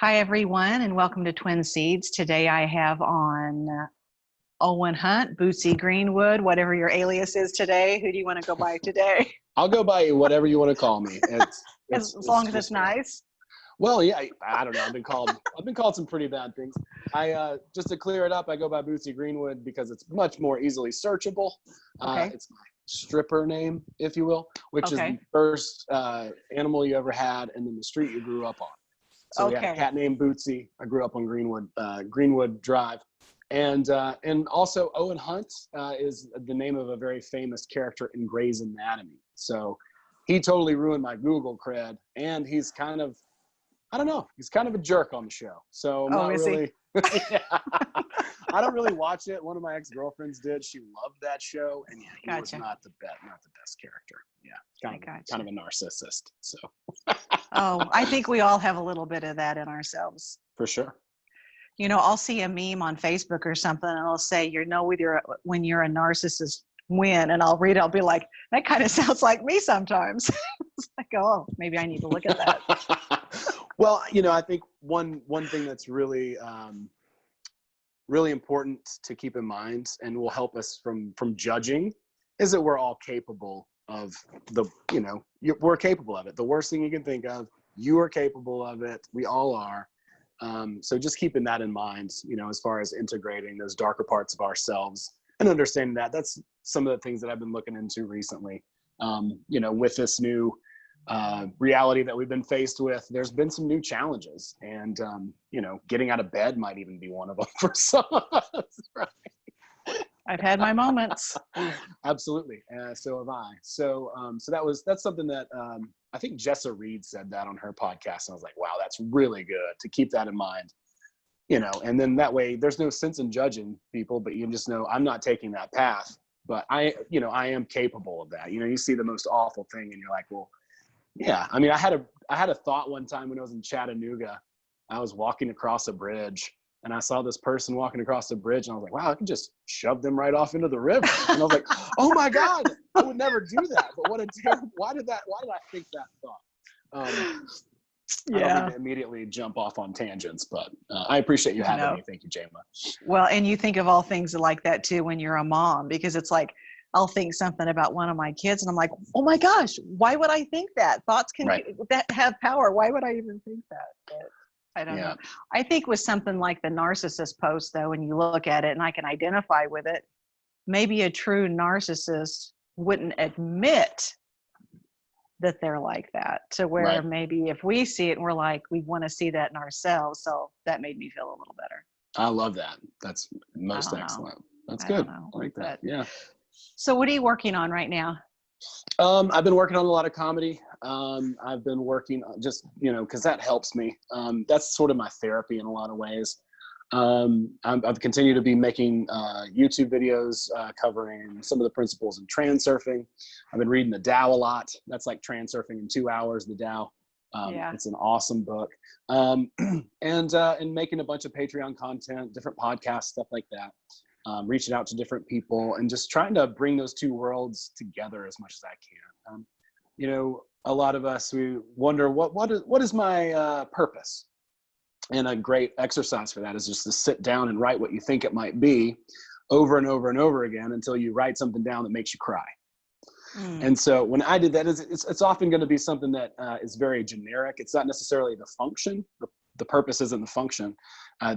Hi, everyone, and welcome to Twin Seeds. Today I have on Owen Hunt, Bootsy Greenwood, whatever your alias is today. Who do you want to go by today? I'll go by whatever you want to call me. As long as it's nice. Well, yeah, I don't know. I've been called some pretty bad things. I just to clear it up, I go by Bootsy Greenwood because it's much more easily searchable. Okay. It's my stripper name, if you will, which is the first animal you ever had, and then the street you grew up on. So we had a cat named Bootsy. I grew up on Greenwood Drive. And also Owen Hunt is the name of a very famous character in Grey's Anatomy. So he totally ruined my Google cred, and he's kind of, I don't know, he's kind of a jerk on the show. So I'm not really, yeah. I don't really watch it. One of my ex-girlfriends did. She loved that show, and yeah, he was not the best character. Yeah, kind of a narcissist. So. Oh, I think we all have a little bit of that in ourselves. For sure. You know, I'll see a meme on Facebook or something, and I'll say, when you're a narcissist, when, and I'll read it, I'll be like, that kind of sounds like me sometimes. It's like, oh, maybe I need to look at that. Well, you know, I think one thing that's really, really important to keep in mind and will help us from judging is that we're all capable of we're capable of it. The worst thing you can think of, you are capable of it. We all are. So just keeping that in mind, you know, as far as integrating those darker parts of ourselves and understanding that's some of the things that I've been looking into recently. You know, with this new reality that we've been faced with, there's been some new challenges, and you know, getting out of bed might even be one of them for some of us, right? I've had my moments. Absolutely. So have I. So that's something that I think Jessa Reed said that on her podcast. And I was like, wow, that's really good to keep that in mind, you know, and then that way there's no sense in judging people, but you just know I'm not taking that path, but I am capable of that. You know, you see the most awful thing and you're like, well, yeah. I mean, I had a thought one time when I was in Chattanooga. I was walking across a bridge, and I saw this person walking across the bridge, and I was like, wow, I can just shove them right off into the river. And I was like, oh my God, I would never do that. But why did I think that thought? I don't mean to immediately jump off on tangents, but I appreciate you having me. Thank you, Jamia. Well, and you think of all things like that too when you're a mom, because it's like, I'll think something about one of my kids and I'm like, oh my gosh, why would I think that? Thoughts can that have power. Why would I even think that? But I don't know. I think with something like the narcissist post, though, when you look at it and I can identify with it, maybe a true narcissist wouldn't admit that they're like that, to where maybe if we see it and we're like, we want to see that in ourselves. So that made me feel a little better. I love that. That's most excellent. That's good. I like that. Yeah. So what are you working on right now? I've been working on a lot of comedy. I've been working just, you know, because that helps me. That's sort of my therapy in a lot of ways. I've continued to be making YouTube videos covering some of the principles in transurfing. I've been reading the Tao a lot. That's like Transurfing in 2 hours, the Tao. It's an awesome book. And making a bunch of Patreon content, different podcasts, stuff like that. Reaching out to different people and just trying to bring those two worlds together as much as I can. You know, a lot of us, we wonder what is my purpose? And a great exercise for that is just to sit down and write what you think it might be over and over and over again until you write something down that makes you cry. And so when I did that, it's often going to be something that is very generic. It's not necessarily the function. The purpose isn't the function.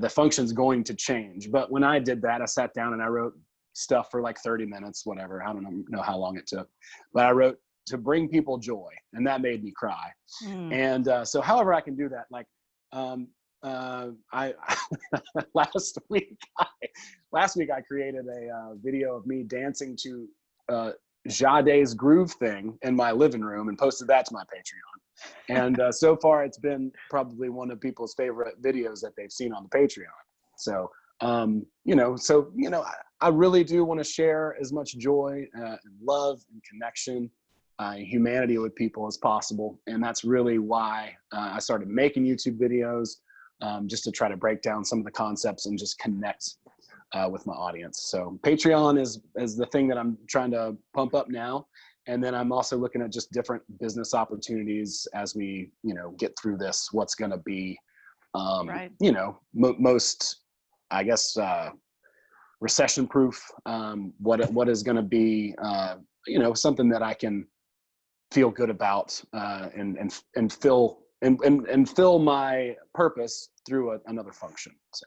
The function's going to change. But when I did that, I sat down and I wrote stuff for like 30 minutes, whatever. I don't know how long it took. But I wrote to bring people joy, and that made me cry. And so however I can do that, like I last week I created a video of me dancing to Jade's Groove thing in my living room and posted that to my Patreon. And so far it's been probably one of people's favorite videos that they've seen on the Patreon. So, I really do want to share as much joy and love and connection, humanity with people as possible. And that's really why I started making YouTube videos, just to try to break down some of the concepts and just connect with my audience. So Patreon is the thing that I'm trying to pump up now. And then I'm also looking at just different business opportunities as we, get through this, what's going to be Right. You know, most, I guess, recession proof, what is going to be, you know, something that I can feel good about, and fill my purpose through another function. So.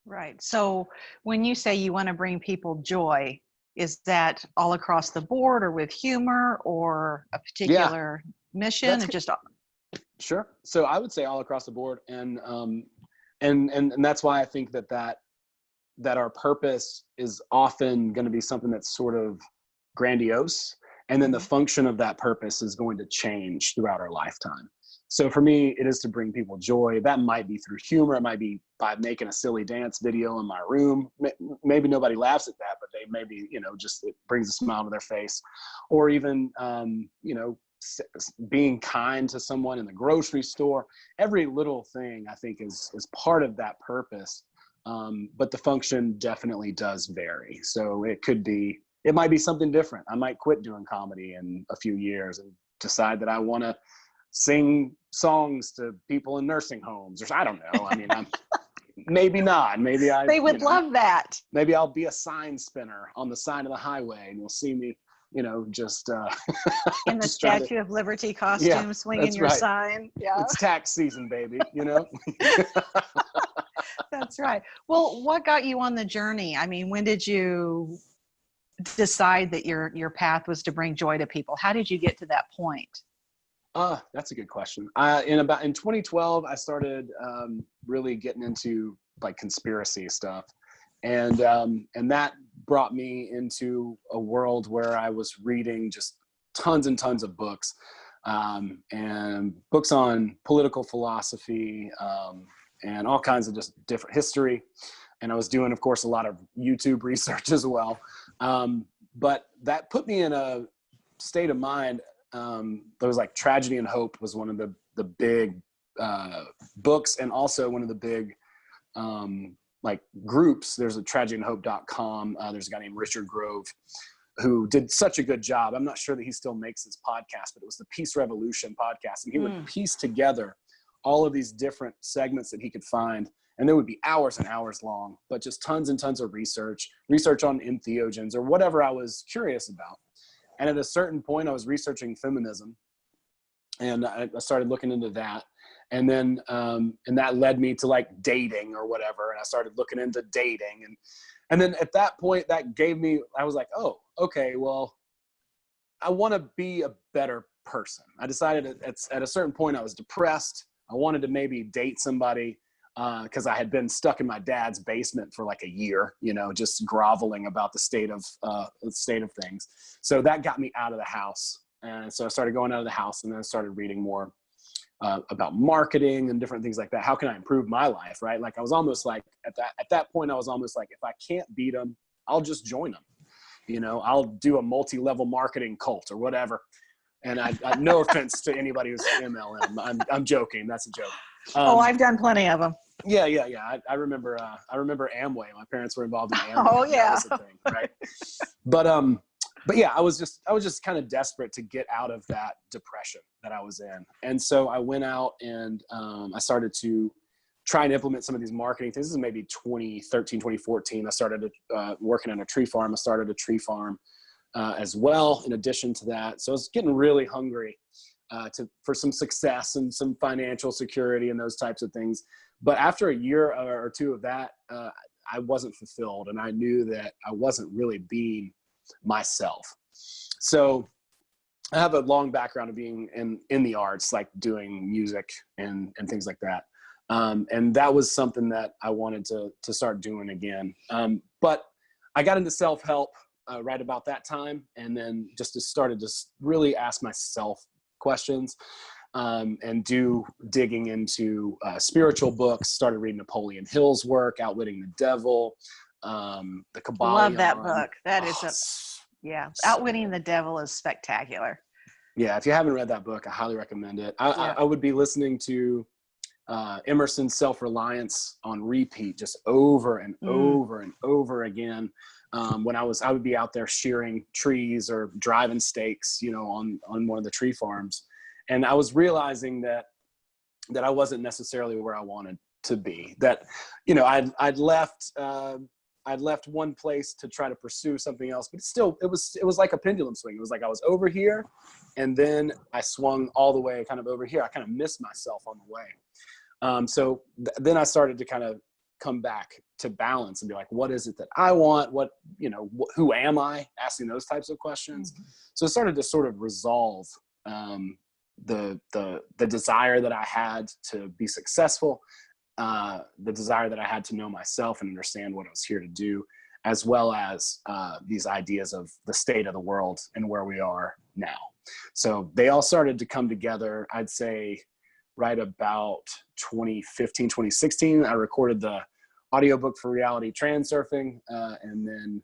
Right. So when you say you want to bring people joy, is that all across the board or with humor or a Yeah, particular mission? that's It just sure. So I would say all across the board, and that's why I think that our purpose is often going to be something that's sort of grandiose, and then the function of that purpose is going to change throughout our lifetime. So for me, it is to bring people joy. That might be through humor. It might be by making a silly dance video in my room. Maybe nobody laughs at that, but they maybe, you know, just it brings a smile to their face. Or even, you know, being kind to someone in the grocery store. Every little thing I think is part of that purpose. But the function definitely does vary. So it might be something different. I might quit doing comedy in a few years and decide that I want to sing songs to people in nursing homes, or I don't know. I mean, maybe not. Maybe they would love that. Maybe I'll be a sign spinner on the side of the highway, and you'll see me, you know, just in the Statue of Liberty costume, swinging your sign. Yeah, it's tax season, baby. You know. That's right. Well, what got you on the journey? I mean, when did you decide that your path was to bring joy to people? How did you get to that point? That's a good question. In 2012, I started really getting into like conspiracy stuff, and that brought me into a world where I was reading just tons and tons of books, and books on political philosophy, and all kinds of just different history. And I was doing, of course, a lot of YouTube research as well. But that put me in a state of mind. There was like Tragedy and Hope was one of the big books, and also one of the big like groups. There's a tragedyandhope.com. There's a guy named Richard Grove who did such a good job. I'm not sure that he still makes his podcast, but it was the Peace Revolution podcast. And he would piece together all of these different segments that he could find. And they would be hours and hours long, but just tons and tons of research on entheogens or whatever I was curious about. And at a certain point, I was researching feminism, and I started looking into that. And then, and that led me to like dating or whatever. And I started looking into dating. And then at that point, that gave me, I was like, oh, okay, well, I want to be a better person. I decided at a certain point I was depressed. I wanted to maybe date somebody, because I had been stuck in my dad's basement for like a year, you know, just groveling about the state of things. So that got me out of the house. And so I started going out of the house, and then I started reading more about marketing and different things like that. How can I improve my life, right? Like I was almost like, at that point, I was almost like, if I can't beat them, I'll just join them. You know, I'll do a multi-level marketing cult or whatever. And I no offense to anybody who's MLM. I'm joking. That's a joke. I've done plenty of them. Yeah. I remember Amway. My parents were involved in Amway. Oh yeah. That was the thing, right? But yeah, I was just kind of desperate to get out of that depression that I was in. And so I went out and I started to try and implement some of these marketing things. This is maybe 2013, 2014. I started working on a tree farm. I started a tree farm as well, in addition to that. So I was getting really hungry for some success and some financial security and those types of things. But after a year or two of that, I wasn't fulfilled, and I knew that I wasn't really being myself. So I have a long background of being in the arts, like doing music and things like that. And that was something that I wanted to start doing again. But I got into self-help right about that time, and then just started to really ask myself questions, and digging into spiritual books. Started reading Napoleon Hill's work, Outwitting the Devil, the Kabbalah. Love that book. That is Outwitting the Devil is spectacular. Yeah, if you haven't read that book, I highly recommend it. I would be listening to Emerson's Self-Reliance on repeat, just over and over and over again. When I would be out there shearing trees or driving stakes, you know, on one of the tree farms. And I was realizing that I wasn't necessarily where I wanted to be. That, I'd left one place to try to pursue something else, but still, it was like a pendulum swing. It was like I was over here, and then I swung all the way kind of over here. I kind of missed myself on the way. So then I started to kind of come back to balance and be like, what is it that I want? Who am I? Asking those types of questions. Mm-hmm. So it started to sort of resolve the desire that I had to be successful, the desire that I had to know myself and understand what I was here to do, as well as these ideas of the state of the world and where we are now. So they all started to come together, I'd say, right about 2015, 2016. I recorded the audiobook for reality transurfing, and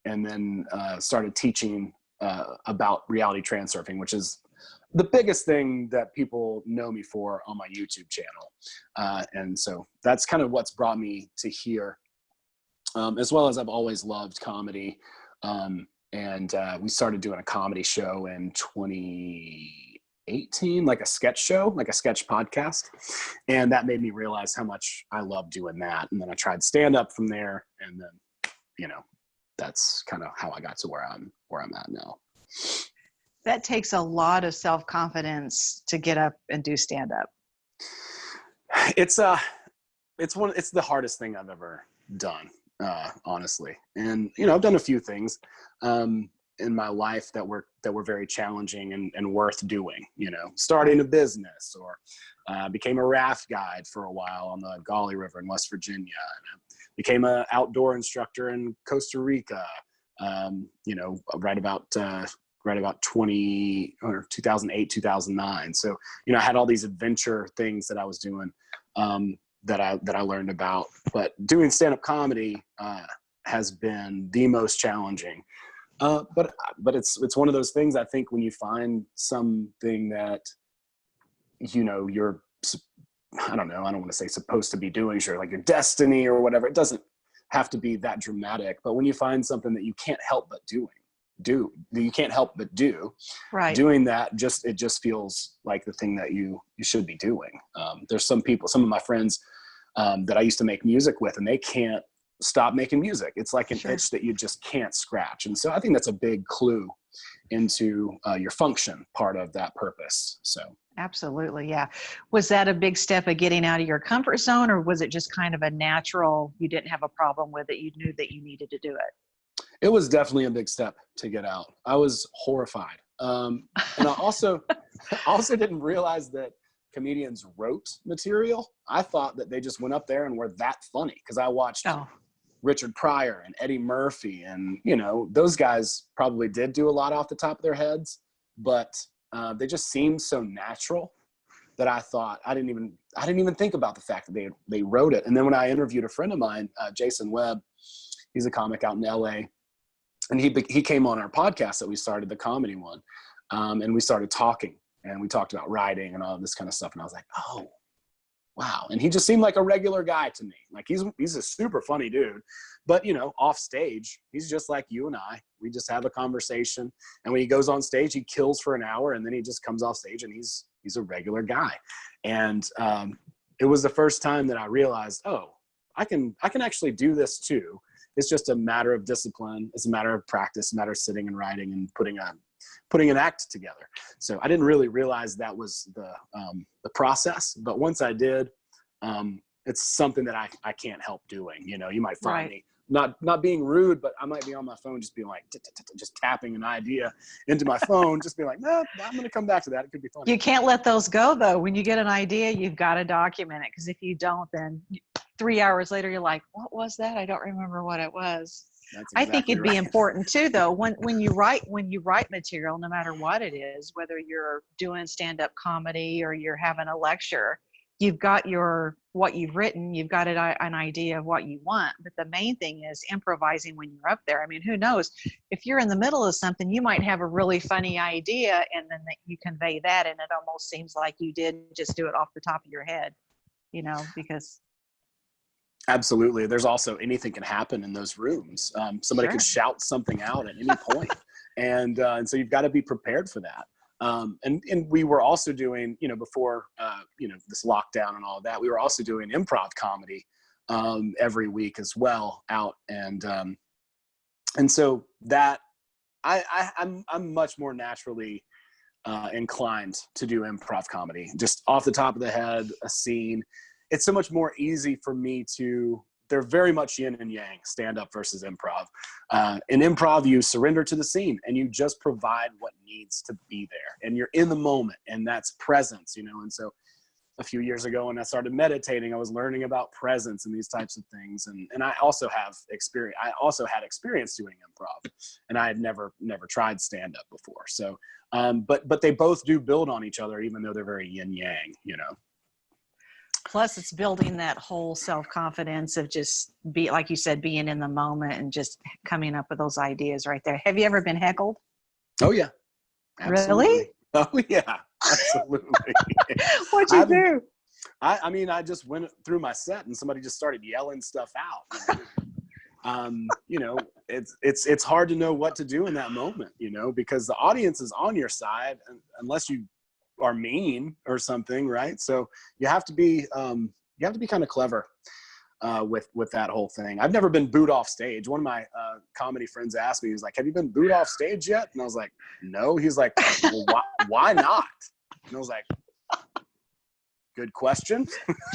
then started teaching about reality transurfing, which is the biggest thing that people know me for on my YouTube channel. And so that's kind of what's brought me to here, as well as I've always loved comedy. And we started doing a comedy show in 2018, like a sketch show, like a sketch podcast. And that made me realize how much I love doing that. And then I tried stand up from there. And then, that's kind of how I got to where I'm at now. That takes a lot of self-confidence to get up and do stand up. It's the hardest thing I've ever done, honestly. And, I've done a few things in my life that were very challenging and worth doing, starting a business, or became a raft guide for a while on the Gauley River in West Virginia. And I became an outdoor instructor in Costa Rica, right about 2008, 2009. So, I had all these adventure things that I was doing, that I learned about, but doing stand-up comedy, has been the most challenging. But it's one of those things, I think, when you find something that, you're, I don't want to say supposed to be doing, sure, like your destiny or whatever, it doesn't have to be that dramatic, but when you find something that you can't help but do, right, doing that, it just feels like the thing that you should be doing. There's some of my friends that I used to make music with, and they can't stop making music. It's like an itch that you just can't scratch. And so I think that's a big clue into your function part of that purpose. So absolutely. Yeah. Was that a big step of getting out of your comfort zone, or was it just kind of a natural, you didn't have a problem with it, you knew that you needed to do it? It was definitely a big step to get out. I was horrified. And I also didn't realize that comedians wrote material. I thought that they just went up there and were that funny, because I watched Richard Pryor and Eddie Murphy, and those guys probably did do a lot off the top of their heads, but they just seemed so natural that I thought I didn't even think about the fact that they wrote it. And then when I interviewed a friend of mine, Jason Webb, he's a comic out in LA, and he came on our podcast that we started, the comedy one, and we started talking, and we talked about writing and all this kind of stuff, and I was like, oh, wow. And he just seemed like a regular guy to me. Like he's a super funny dude, but off stage, he's just like you and I. We just have a conversation, and when he goes on stage, he kills for an hour, and then he just comes off stage and he's a regular guy. And it was the first time that I realized, oh, I can actually do this too. It's just a matter of discipline. It's a matter of practice, a matter of sitting and writing and putting an act together. So I didn't really realize that was the process, but once I did, it's something that I can't help doing. You might find me not being rude, but I might be on my phone just being like, just tapping an idea into my phone, just being like, no, I'm going to come back to that. It could be funny. You can't let those go, though. When you get an idea, you've got to document it, because if you don't, then 3 hours later, you're like, what was that? I don't remember what it was. That's exactly I think it'd be important too, though, when you write material, no matter what it is, whether you're doing stand-up comedy or you're having a lecture, you've got what you've written, you've got an idea of what you want. But the main thing is improvising when you're up there. I mean, who knows? If you're in the middle of something, you might have a really funny idea, and then you convey that, and it almost seems like you did just do it off the top of your head, because. Absolutely. There's also anything can happen in those rooms. Somebody could shout something out at any point. And so you've got to be prepared for that. And we were also doing, before, this lockdown and all of that, we were also doing improv comedy every week as well out. And so that I'm much more naturally inclined to do improv comedy, just off the top of the head, a scene. It's so much more easy for me they're very much yin and yang, stand up versus improv. In improv, you surrender to the scene and you just provide what needs to be there, and you're in the moment, and that's presence, and so a few years ago when I started meditating, I was learning about presence and these types of things. And I also had experience doing improv, and I had never tried stand up before. So, but they both do build on each other, even though they're very yin yang, Plus it's building that whole self-confidence of just like you said, being in the moment and just coming up with those ideas right there. Have you ever been heckled? Oh yeah. Absolutely. Really? Oh yeah, absolutely. What'd you do? I mean, I just went through my set and somebody just started yelling stuff out. It's hard to know what to do in that moment, because the audience is on your side unless you are mean or something, right? So you have to be kind of clever with that whole thing. I've never been booed off stage. One of my comedy friends asked me, he was like, "Have you been booed off stage yet?" And I was like, "No." He's like, "Well, why not?" And I was like, "Good question."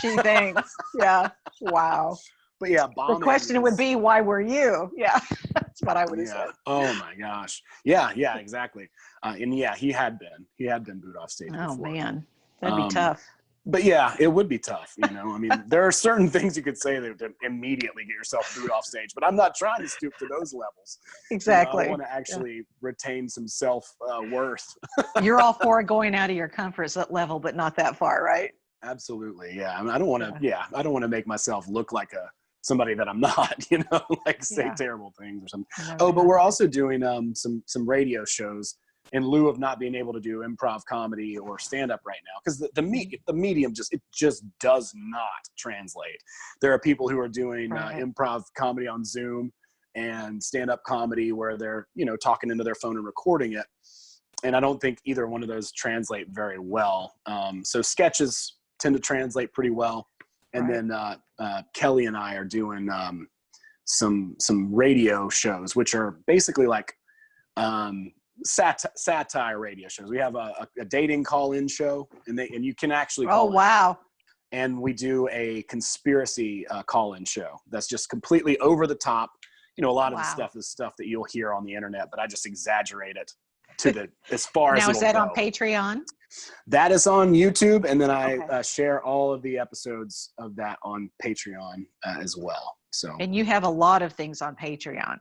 Gee, thanks. Yeah. Wow. But yeah, the question would be, why were you? Yeah, that's what I would have said. Oh my gosh. Yeah, exactly. And yeah, he had been booed off stage Oh before. man, that'd be tough. But yeah, it would be tough. I mean, there are certain things you could say that would immediately get yourself booed off stage, but I'm not trying to stoop to those levels. Exactly. I want to actually retain some self-worth. You're all for going out of your comfort level, but not that far, right? Absolutely. Yeah. I mean, I don't want to make myself look like somebody that I'm not, say terrible things or something. No, but we're also doing some radio shows in lieu of not being able to do improv comedy or stand up right now, because the medium just does not translate. There are people who are doing improv comedy on Zoom and stand up comedy where they're talking into their phone and recording it, and I don't think either one of those translate very well. So sketches tend to translate pretty well. And then Kelly and I are doing some radio shows, which are basically like satire radio shows. We have a dating call-in show, and you can actually call in. Wow. And we do a conspiracy call-in show that's just completely over the top. A lot of the stuff is stuff that you'll hear on the internet, but I just exaggerate it to as far as it'll go. Now, is that on go. Patreon? That is on YouTube, and then I share all of the episodes of that on Patreon as well. So, and you have a lot of things on Patreon.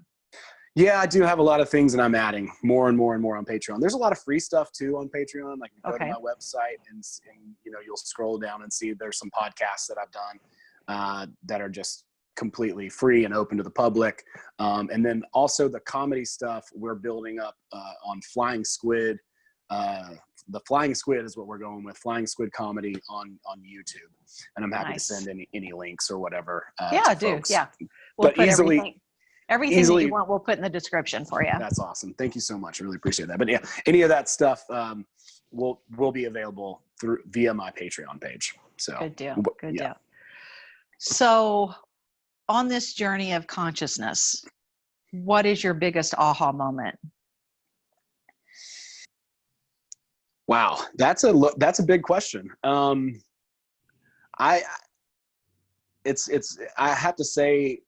Yeah, I do have a lot of things, and I'm adding more and more and more on Patreon. There's a lot of free stuff too on Patreon. Like, you go to my website, and you'll scroll down and see there's some podcasts that I've done that are just completely free and open to the public. And then also the comedy stuff we're building up on Flying Squid. The Flying Squid is what we're going with, Flying Squid comedy on YouTube. And I'm happy to send any links or whatever. Yeah, do. Folks. Yeah. We'll but put everything that you want, we'll put in the description for you. That's awesome. Thank you so much. I really appreciate that. But yeah, any of that stuff will be available via my Patreon page. So good deal. Good deal. So on this journey of consciousness, what is your biggest aha moment? Wow, that's a big question. I have to say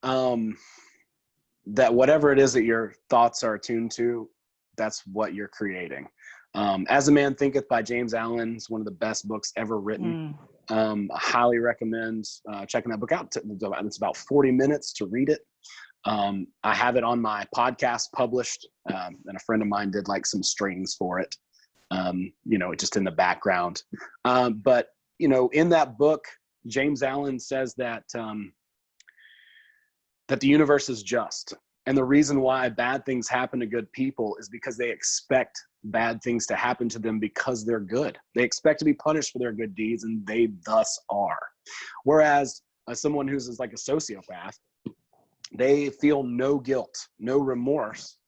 that whatever it is that your thoughts are attuned to, that's what you're creating. As a Man Thinketh by James Allen is one of the best books ever written. I highly recommend checking that book out. It's about 40 minutes to read it. I have it on my podcast published, and a friend of mine did like some strings for it, just in the background. But in that book, James Allen says that the universe is just. And the reason why bad things happen to good people is because they expect bad things to happen to them because they're good. They expect to be punished for their good deeds, and they thus are. Whereas someone who's like a sociopath, they feel no guilt, no remorse.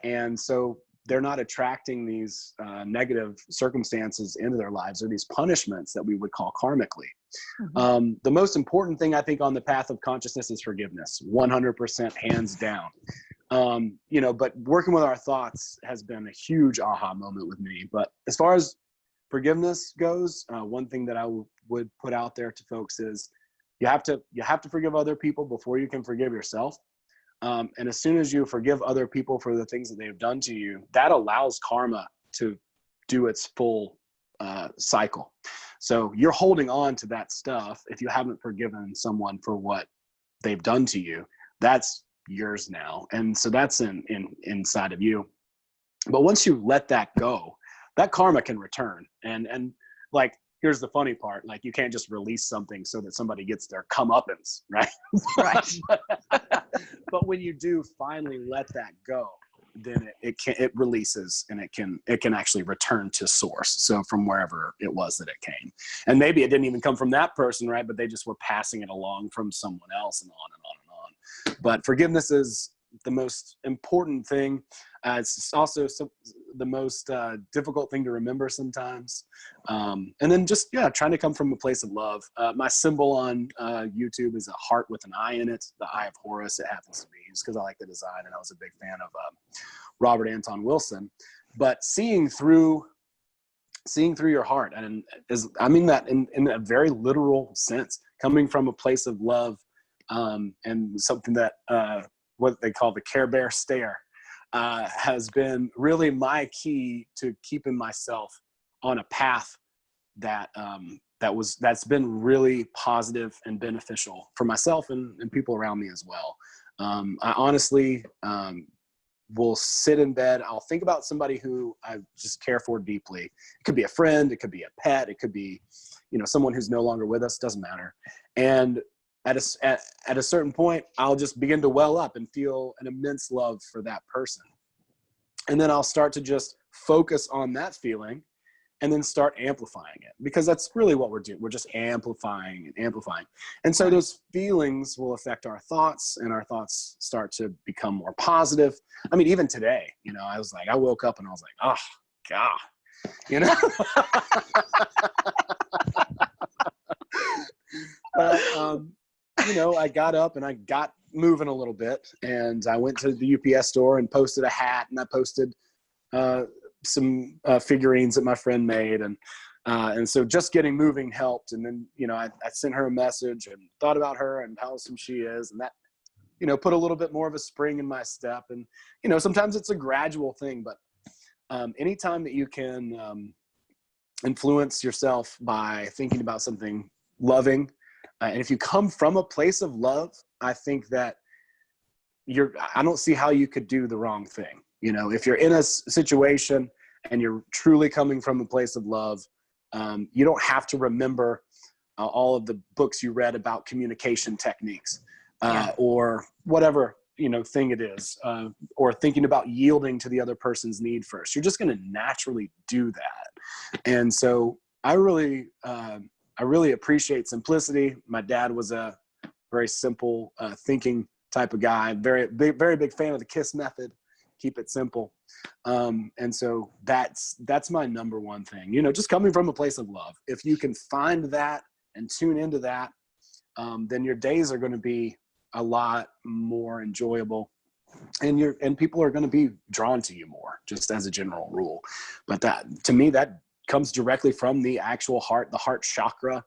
And so they're not attracting these negative circumstances into their lives, or these punishments that we would call karmically. The most important thing, I think, on the path of consciousness is forgiveness, 100%, hands down. You know, but working with our thoughts has been a huge aha moment with me. But as far as forgiveness goes, one thing that I would put out there to folks is you have to forgive other people before you can forgive yourself. And as soon as you forgive other people for the things that they've done to you, that allows karma to do its full cycle. So you're holding on to that stuff. If you haven't forgiven someone for what they've done to you, that's yours now. And so that's inside of you. But once you let that go, that karma can return. And like, here's the funny part, like, you can't just release something so that somebody gets their comeuppance, right? Right. But when you do finally let that go, then it releases, and it can actually return to source. So from wherever it was that it came, and maybe it didn't even come from that person, right? But they just were passing it along from someone else, and on and on and on. But forgiveness is the most important thing. It's also the most difficult thing to remember sometimes. And then just, trying to come from a place of love. My symbol on YouTube is a heart with an eye in it, the Eye of Horus. It happens to be just because I like the design, and I was a big fan of Robert Anton Wilson. But seeing through your heart, and I mean that in a very literal sense, coming from a place of love, and something that what they call the Care Bear stare has been really my key to keeping myself on a path that's been really positive and beneficial for myself and people around me as well. I honestly will sit in bed. I'll think about somebody who I just care for deeply. It could be a friend, it could be a pet, it could be, someone who's no longer with us, doesn't matter. And at a certain point, I'll just begin to well up and feel an immense love for that person. And then I'll start to just focus on that feeling and then start amplifying it, because that's really what we're doing. We're just amplifying and amplifying. And so those feelings will affect our thoughts, and our thoughts start to become more positive. I mean, even today, I woke up and I was like, oh God, But, I got up and I got moving a little bit, and I went to the UPS store and posted a hat, and I posted some figurines that my friend made, and so just getting moving helped. And then I sent her a message and thought about her and how awesome she is, and that put a little bit more of a spring in my step. And sometimes it's a gradual thing, but anytime that you can influence yourself by thinking about something loving, and if you come from a place of love, I think that I don't see how you could do the wrong thing. If you're in a situation and you're truly coming from a place of love, you don't have to remember all of the books you read about communication techniques, or whatever, thing it is, or thinking about yielding to the other person's need first. You're just going to naturally do that. And so I really appreciate simplicity. My dad was a very simple thinking type of guy, very big fan of the KISS method. Keep it simple. And so that's my number one thing, just coming from a place of love. If you can find that and tune into that, then your days are going to be a lot more enjoyable, and people are going to be drawn to you more, just as a general rule. But that, to me, that comes directly from the actual heart, the heart chakra,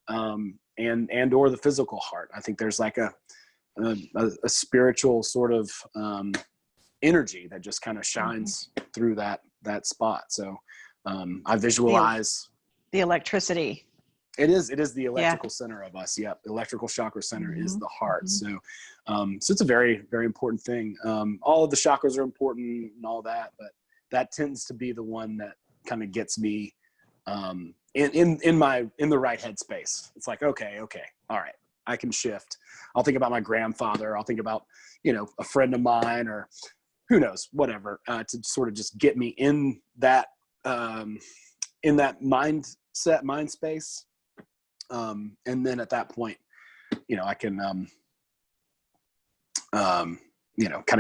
and or the physical heart. I think there's like a spiritual sort of energy that just kind of shines through that spot. So I visualize the electricity. It is the electrical center of us. Yep. The electrical chakra center is the heart. So it's a very, very important thing. All of the chakras are important and all that, but that tends to be the one that kind of gets me in the right headspace. It's like, okay, all right, I can shift. I'll think about my grandfather. I'll think about, a friend of mine, or who knows, whatever, to sort of just get me in that mindset, mind space. And then at that point, I can, kind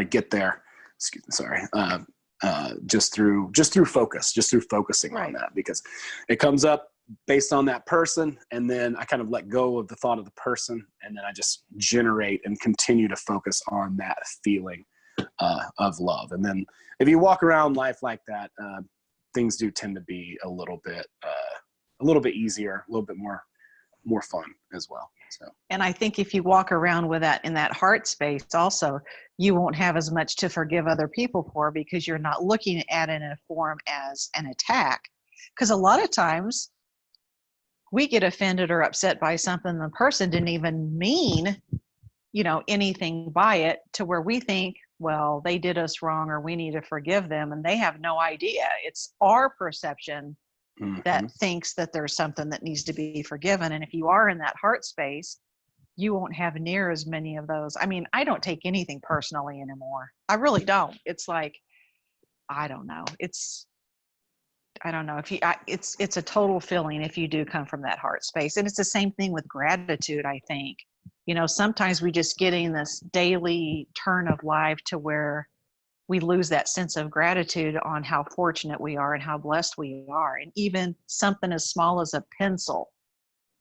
of get there. just through focusing on that, because it comes up based on that person. And then I kind of let go of the thought of the person. And then I just generate and continue to focus on that feeling of love. And then if you walk around life like that, things do tend to be a little bit easier, a little bit more fun as well. So, and I think if you walk around with that in that heart space also, you won't have as much to forgive other people for, because you're not looking at it in a form as an attack. Because a lot of times we get offended or upset by something the person didn't even mean, anything by it, to where we think, well, they did us wrong or we need to forgive them, and they have no idea. It's our perception that thinks that there's something that needs to be forgiven. And if you are in that heart space, you won't have near as many of those. I mean, I don't take anything personally anymore. I really don't. It's like, I don't know. It's a total feeling if you do come from that heart space. And it's the same thing with gratitude, I think. Sometimes we just get in this daily turn of life to where we lose that sense of gratitude on how fortunate we are and how blessed we are. And even something as small as a pencil,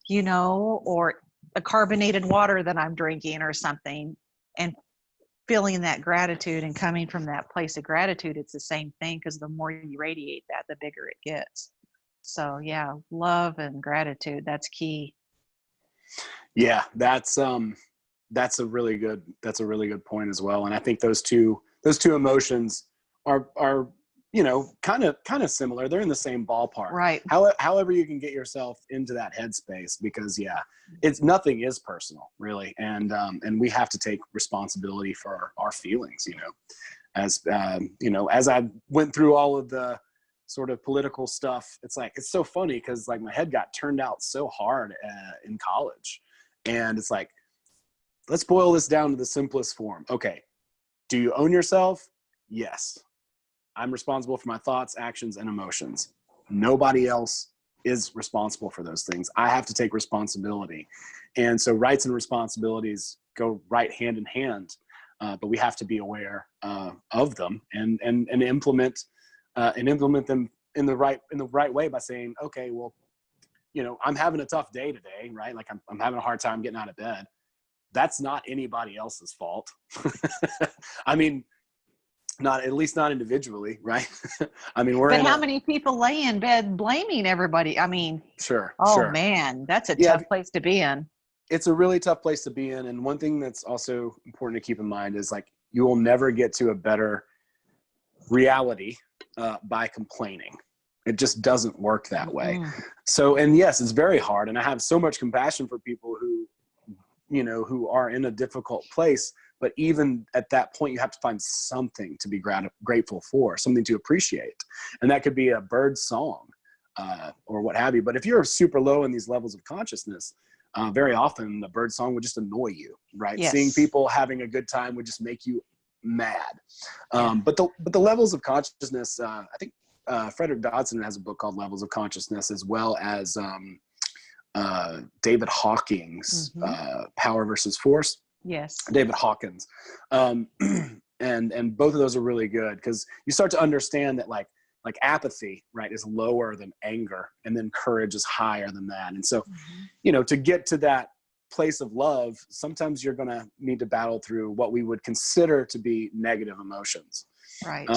or a carbonated water that I'm drinking or something, and feeling that gratitude and coming from that place of gratitude, it's the same thing, because the more you radiate that, the bigger it gets. So yeah, love and gratitude, that's key. Yeah, that's a really good point as well. And I think those two emotions are kind of similar. They're in the same ballpark. Right. However you can get yourself into that headspace, because nothing is personal, really. And we have to take responsibility for our feelings, as I went through all of the sort of political stuff. It's so funny, because my head got turned out so hard in college. And it's like, let's boil this down to the simplest form. Okay. Do you own yourself? Yes. I'm responsible for my thoughts, actions, and emotions. Nobody else is responsible for those things. I have to take responsibility. And so rights and responsibilities go right hand in hand, but we have to be aware of them and implement them in the right way, by saying, okay, well, I'm having a tough day today, right? Like I'm having a hard time getting out of bed. That's not anybody else's fault. I mean, at least not individually, right? I mean, but how many people lay in bed blaming everybody? I mean, sure. Man, that's a tough place to be in. It's a really tough place to be in. And one thing that's also important to keep in mind is you will never get to a better reality by complaining. It just doesn't work that way. So, and yes, it's very hard. And I have so much compassion for people who are in a difficult place. But even at that point, you have to find something to be grateful for, something to appreciate. And that could be a bird song or what have you. But if you're super low in these levels of consciousness, very often the bird song would just annoy you, right? Yes. Seeing people having a good time would just make you mad. But the levels of consciousness, I think Frederick Dodson has a book called Levels of Consciousness, as well as David Hawking's Power versus Force. Yes. David Hawkins. And both of those are really good, because you start to understand that like apathy, right, is lower than anger, and then courage is higher than that. And so, to get to that place of love, sometimes you're going to need to battle through what we would consider to be negative emotions. Right.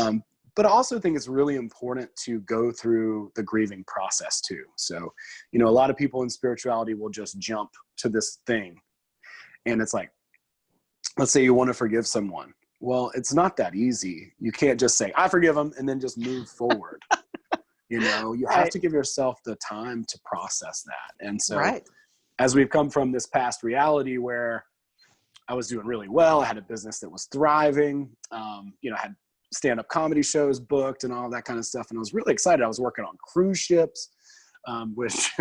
But I also think it's really important to go through the grieving process too. So, a lot of people in spirituality will just jump to this thing. And it's like, let's say you want to forgive someone. Well, it's not that easy. You can't just say, I forgive them, and then just move forward. You have to give yourself the time to process that. And so as we've come from this past reality where I was doing really well, I had a business that was thriving, I had stand-up comedy shows booked and all that kind of stuff. And I was really excited. I was working on cruise ships, which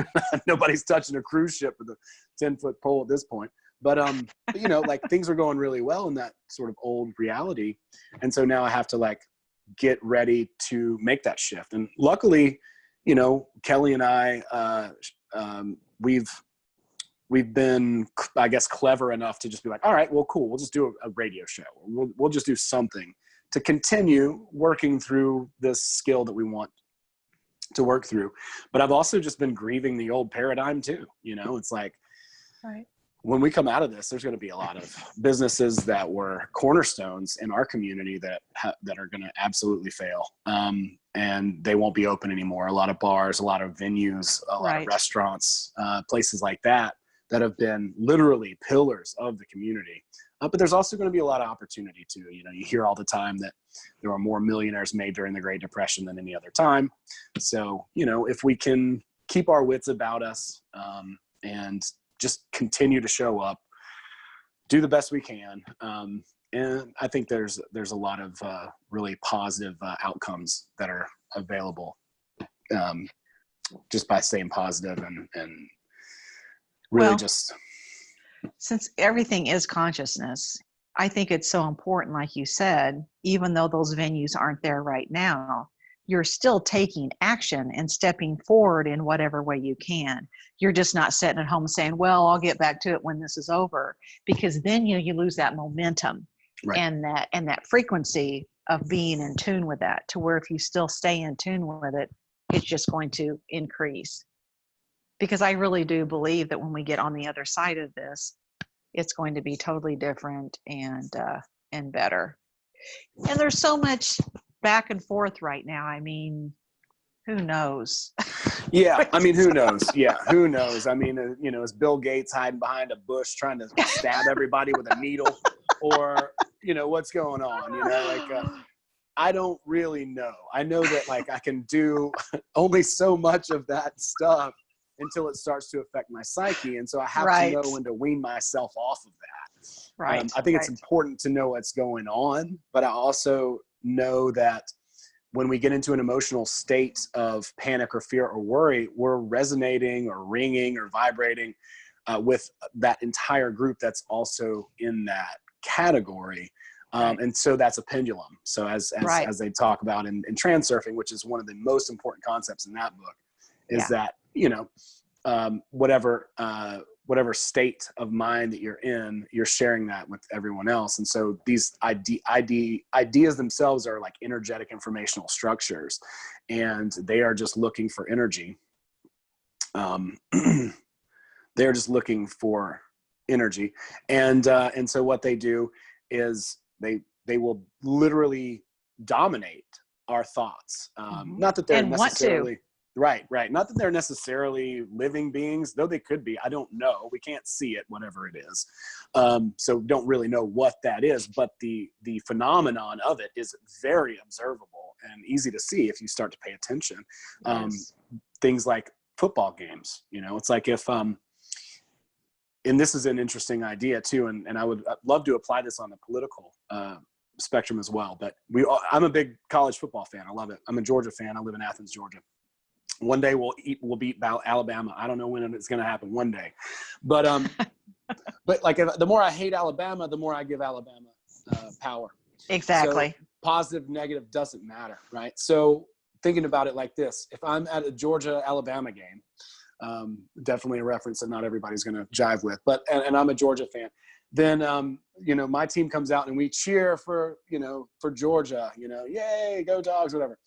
nobody's touching a cruise ship with a 10-foot pole at this point. But things were going really well in that sort of old reality. And so now I have to get ready to make that shift. And luckily, Kelly and I, we've been, I guess, clever enough to just be like, all right, well, cool. We'll just do a radio show. We'll just do something to continue working through this skill that we want to work through. But I've also just been grieving the old paradigm too. You know, it's like, right. when we come out of this, there's going to be a lot of businesses that were cornerstones in our community that are going to absolutely fail. And they won't be open anymore. A lot of bars, a lot of venues, a lot of restaurants, places like that have been literally pillars of the community. But there's also going to be a lot of opportunity too. You know, you hear all the time that there were more millionaires made during the Great Depression than any other time. So, you know, if we can keep our wits about us, and just continue to show up, do the best we can. And I think there's a lot of really positive outcomes that are available, just by staying positive and really just. Since everything is consciousness, I think it's so important, like you said, even though those venues aren't there right now, you're still taking action and stepping forward in whatever way you can. You're just not sitting at home saying, well, I'll get back to it when this is over, because then you lose that momentum and that frequency of being in tune with that, to where if you still stay in tune with it, it's just going to increase. Because I really do believe that when we get on the other side of this, it's going to be totally different and better. And there's so much back and forth right now. I mean, who knows? Yeah, I mean, who knows? Yeah, who knows? I mean, you know, is Bill Gates hiding behind a bush trying to stab everybody with a needle, or, you know, what's going on? You know, like, I don't really know. I know that, like, I can do only so much of that stuff until it starts to affect my psyche, and so I have to know when to wean myself off of that. I think it's important to know what's going on, but I also know that when we get into an emotional state of panic or fear or worry, we're resonating or ringing or vibrating with that entire group that's also in that category. And so that's a pendulum. So as they talk about in transurfing, which is one of the most important concepts in that book, is that, you know, whatever state of mind that you're in, you're sharing that with everyone else. And so these ideas themselves are like energetic informational structures, and they are just looking for energy. They're just looking for energy. And so what they do is they will literally dominate our thoughts. Not that they're necessarily Right. Not that they're necessarily living beings, though they could be. I don't know. We can't see it, whatever it is. So don't really know what that is. But the phenomenon of it is very observable and easy to see if you start to pay attention. Things like football games. You know, it's like if and this is an interesting idea too, and I'd love to apply this on the political spectrum as well. But I'm a big college football fan. I love it. I'm a Georgia fan. I live in Athens, Georgia. One day we'll beat Alabama. I don't know when it's going to happen. One day, but but like the more I hate Alabama, the more I give Alabama power. Exactly. So positive, negative doesn't matter, right? So thinking about it like this: if I'm at a Georgia-Alabama game, definitely a reference that not everybody's going to jive with, but and I'm a Georgia fan, then you know, my team comes out and we cheer for Georgia. You know, yay, go Dogs, whatever.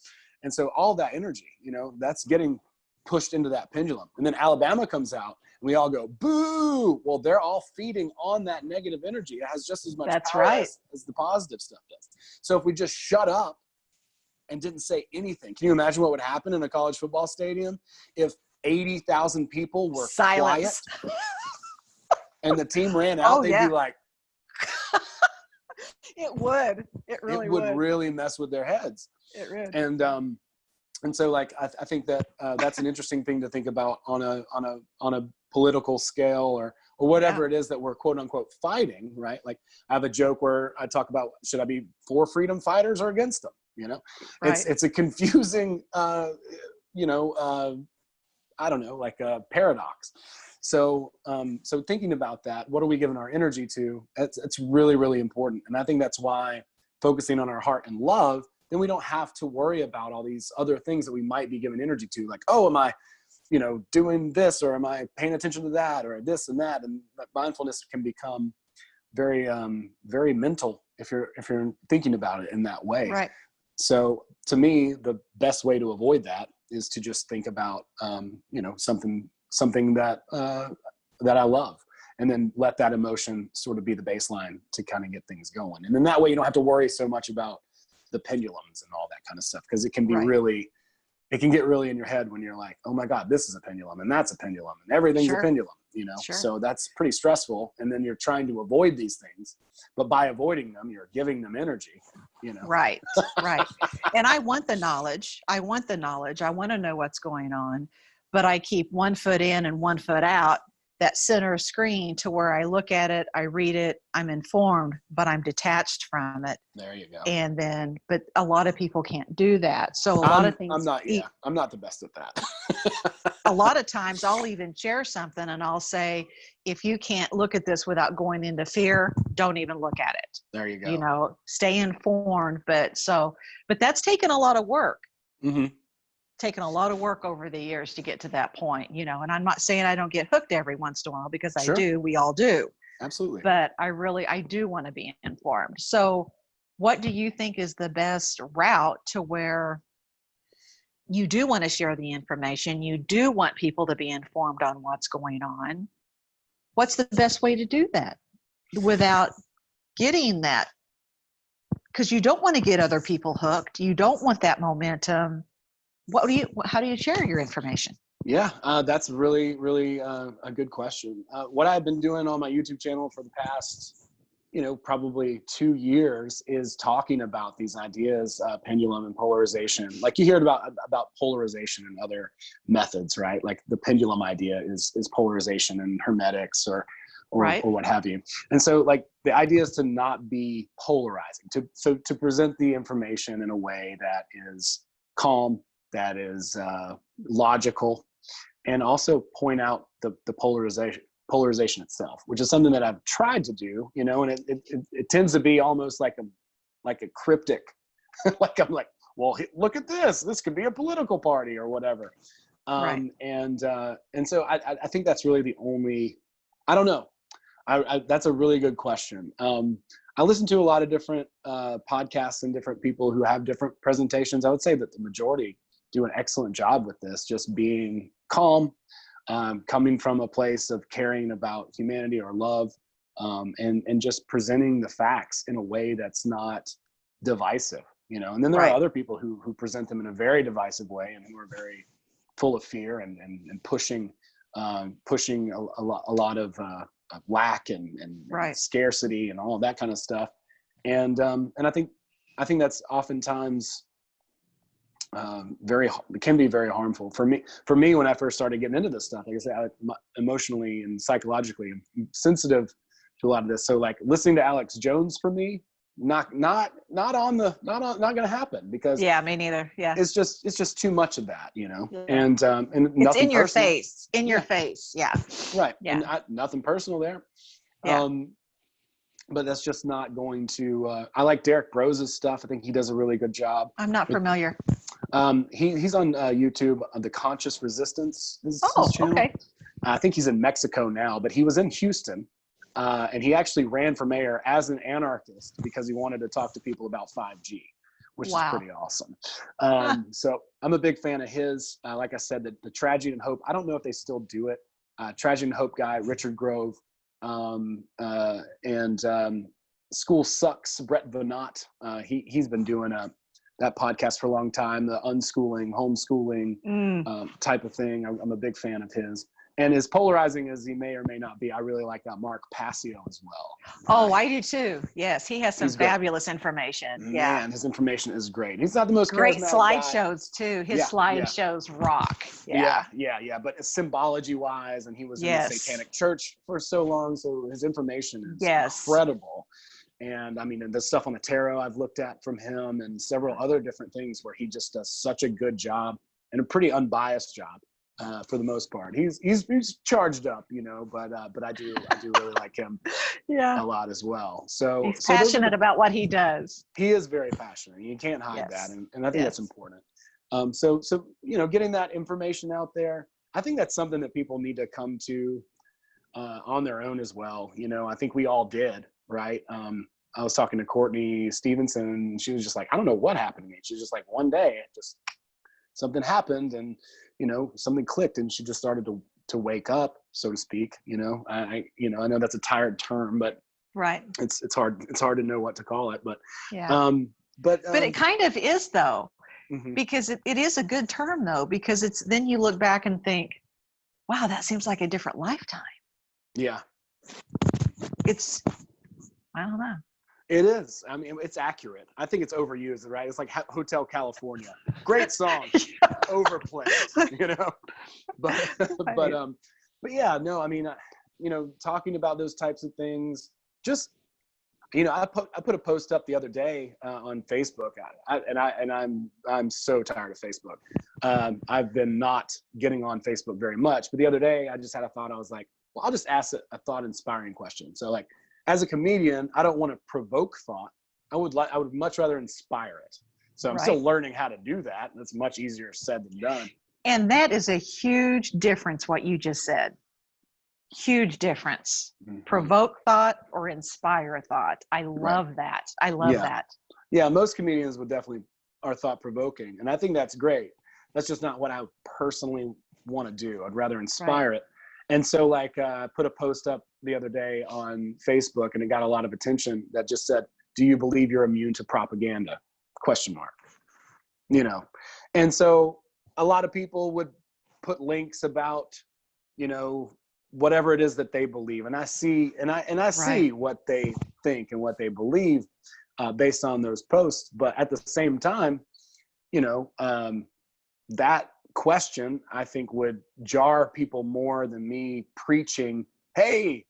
And so all that energy, you know, that's getting pushed into that pendulum. And then Alabama comes out and we all go, boo. Well, they're all feeding on that negative energy. It has just as much power as the positive stuff does. So if we just shut up and didn't say anything, can you imagine what would happen in a college football stadium if 80,000 people were quiet and the team ran out? They'd be like, it would. It would really mess with their heads. It would. And so like I think that that's an interesting thing to think about on a political scale or whatever it is that we're quote unquote fighting, right? Like I have a joke where I talk about, should I be for freedom fighters or against them? You know, it's a confusing you know, I don't know, like a paradox. So thinking about that, what are we giving our energy to? It's really, really important. And I think that's why focusing on our heart and love, then we don't have to worry about all these other things that we might be giving energy to. Like, oh, am I, you know, doing this, or am I paying attention to that, or this and that? And that mindfulness can become very, very mental if you're thinking about it in that way. Right. So to me, the best way to avoid that is to just think about, something that I love, and then let that emotion sort of be the baseline to kind of get things going. And then that way you don't have to worry so much about the pendulums and all that kind of stuff, because it can be it can get really in your head when you're like, oh my God, this is a pendulum and that's a pendulum and everything's a pendulum, So that's pretty stressful. And then you're trying to avoid these things, but by avoiding them, you're giving them energy, Right. Right. And I want the knowledge. I want to know what's going on, but I keep one foot in and one foot out, that center screen, to where I look at it, I read it, I'm informed, but I'm detached from it. There you go. And then, but a lot of people can't do that. So a lot of things. I'm not the best at that. A lot of times I'll even share something and I'll say, if you can't look at this without going into fear, don't even look at it. There you go. Stay informed. But that's taken a lot of work. Mm-hmm. Taken a lot of work over the years to get to that point, and I'm not saying I don't get hooked every once in a while, because I do, we all do. Absolutely. But I do want to be informed. So what do you think is the best route to where you do want to share the information, you do want people to be informed on what's going on? What's the best way to do that without getting that? Because you don't want to get other people hooked. You don't want that momentum. How do you share your information? Yeah, that's really, really a good question. What I've been doing on my YouTube channel for the past, probably 2 years, is talking about these ideas, pendulum and polarization. Like you hear about polarization and other methods, right? Like the pendulum idea is polarization and hermetics or what have you. And so like the idea is to not be polarizing, to present the information in a way that is calm, that is logical, and also point out the polarization itself, which is something that I've tried to do, and it tends to be almost like a cryptic, like I'm like, well, look at this could be a political party or whatever. Right. And so I think that's really the only, I don't know. That's a really good question. I listen to a lot of different podcasts and different people who have different presentations. I would say that the majority do an excellent job with this, just being calm, coming from a place of caring about humanity or love, and just presenting the facts in a way that's not divisive, and then there are other people who present them in a very divisive way and who are very full of fear and pushing a lot of lack and scarcity and all of that kind of stuff. And I think that's oftentimes it can be very harmful for me. When I first started getting into this stuff, like I said, emotionally and psychologically, I'm sensitive to a lot of this. So like listening to Alex Jones, for me, not going to happen, because me neither. Yeah. It's just too much of that, Yeah. and it's in your personal. face, your face. Yeah. Right. Yeah. And nothing personal there. Yeah. But that's just not going to, I like Derek Brose's stuff. I think he does a really good job. I'm not familiar. He's on YouTube. The Conscious Resistance is his channel. Okay. I think he's in Mexico now, but he was in Houston, and he actually ran for mayor as an anarchist because he wanted to talk to people about 5G, which is pretty awesome. So I'm a big fan of his. Like I said, the Tragedy and Hope, I don't know if they still do it. Tragedy and Hope guy, Richard Grove, and School Sucks, Brett Venat. He's been doing that podcast for a long time, the unschooling, homeschooling type of thing. I'm a big fan of his. And as polarizing as he may or may not be, I really like Mark Passio as well. Oh, I do too. Yes, he has some fabulous information. Yeah, man, his information is great. He's not the most great slideshows too. His slideshows rock. Yeah. But symbology wise, and he was in the Satanic Church for so long, so his information is incredible. And I mean, and the stuff on the tarot I've looked at from him, and several other different things where he just does such a good job, and a pretty unbiased job. For the most part, he's charged up, but I do really like him a lot as well. So he's passionate about what he does. He is very passionate. You can't hide that, and I think that's important. So getting that information out there, I think that's something that people need to come to on their own as well. I think we all did, right? I was talking to Courtney Stevenson, and she was just like, I don't know what happened to me. She was just like, one day, just something happened, and something clicked, and she just started to wake up, so to speak. I know that's a tired term, but right, it's hard to know what to call it. But yeah, but it kind of is though, mm-hmm. because it is a good term though, because it's then you look back and think, wow, that seems like a different lifetime. Yeah, I don't know. It is. I mean, it's accurate. I think it's overused, right? It's like Hotel California. Great song, overplayed, But yeah, no. I mean, talking about those types of things. Just, I put a post up the other day on Facebook, I'm so tired of Facebook. I've been not getting on Facebook very much, but the other day I just had a thought. I was like, well, I'll just ask a thought-inspiring question. So, like, as a comedian, I don't want to provoke thought. I would much rather inspire it. So I'm still learning how to do that. And it's much easier said than done. And that is a huge difference, what you just said. Huge difference. Mm-hmm. Provoke thought or inspire thought. I love that. I love that. Yeah, most comedians are thought-provoking. And I think that's great. That's just not what I personally want to do. I'd rather inspire it. And so, like, I put a post up the other day on Facebook, and it got a lot of attention that just said, do you believe you're immune to propaganda? ? And so a lot of people would put links about, whatever it is that they believe. And I see, see what they think and what they believe based on those posts. But at the same time, that question, I think, would jar people more than me preaching, hey,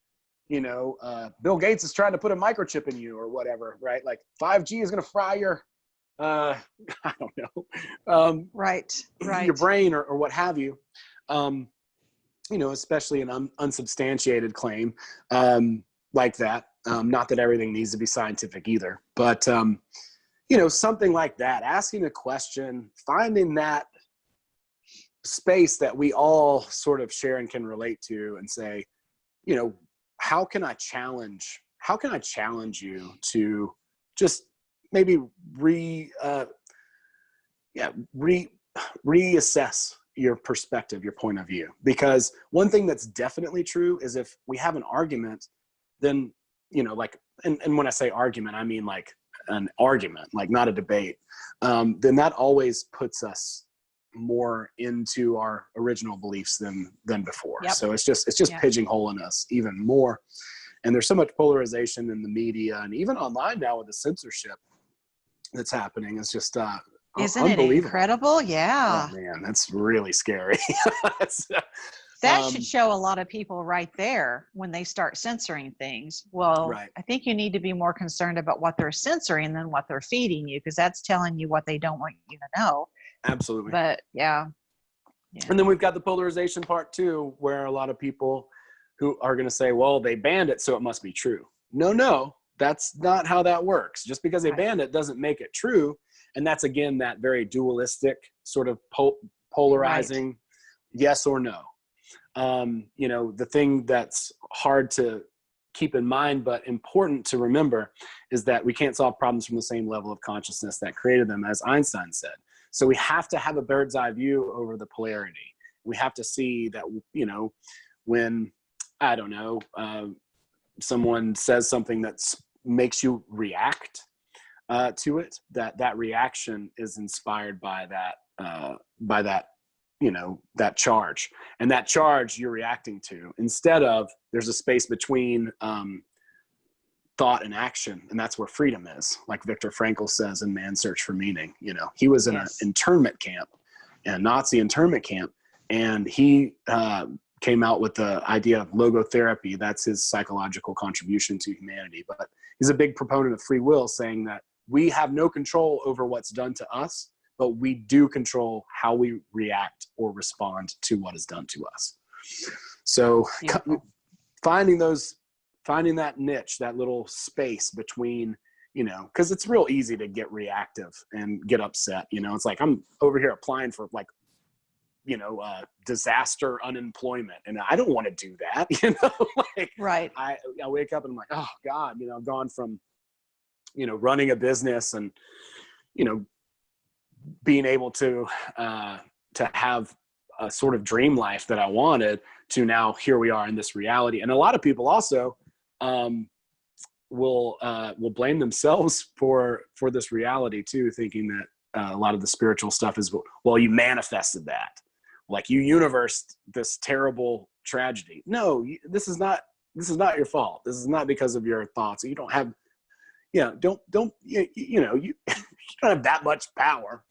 Bill Gates is trying to put a microchip in you or whatever, right? Like 5G is going to fry your, I don't know, your brain or what have you. Especially an unsubstantiated claim like that. Not that everything needs to be scientific either, but, something like that, asking a question, finding that space that we all sort of share and can relate to, and say, how can I challenge you to just maybe reassess your perspective, your point of view? Because one thing that's definitely true is if we have an argument, then, and when I say argument, I mean like an argument, like not a debate, then that always puts us more into our original beliefs than before. Yep. So it's just pigeonholing us even more. And there's so much polarization in the media and even online now with the censorship that's happening. It's just isn't it incredible? Yeah. Oh man, that's really scary. That should show a lot of people right there when they start censoring things. Well, I think you need to be more concerned about what they're censoring than what they're feeding you, because that's telling you what they don't want you to know. Absolutely. But yeah. And then we've got the polarization part too, where a lot of people who are going to say, well, they banned it, so it must be true. No, that's not how that works. Just because they banned it doesn't make it true. And that's, again, that very dualistic sort of polarizing yes or no. The thing that's hard to keep in mind but important to remember is that we can't solve problems from the same level of consciousness that created them, as Einstein said. So we have to have a bird's eye view over the polarity. We have to see that, when, I don't know, someone says something that makes you react to it, that reaction is inspired by that that charge, and that charge you're reacting to, instead of there's a space between thought and action, and that's where freedom is, like Viktor Frankl says in Man's Search for Meaning. He was in an internment camp, a Nazi internment camp, and he came out with the idea of logotherapy. That's his psychological contribution to humanity. But he's a big proponent of free will, saying that we have no control over what's done to us, but we do control how we react or respond to what is done to us. So finding that niche, that little space between, because it's real easy to get reactive and get upset. It's like, I'm over here applying for disaster unemployment, and I don't want to do that. I wake up and I'm like, oh God, I've gone from you know, running a business and, you know, being able to have a sort of dream life that I wanted, to now here we are in this reality. And a lot of people also will blame themselves for this reality too, thinking that a lot of the spiritual stuff is, well, you manifested that, like you universed this terrible tragedy. No, this is not your fault. This is not because of your thoughts. You don't have, you know, you know, you don't have that much power.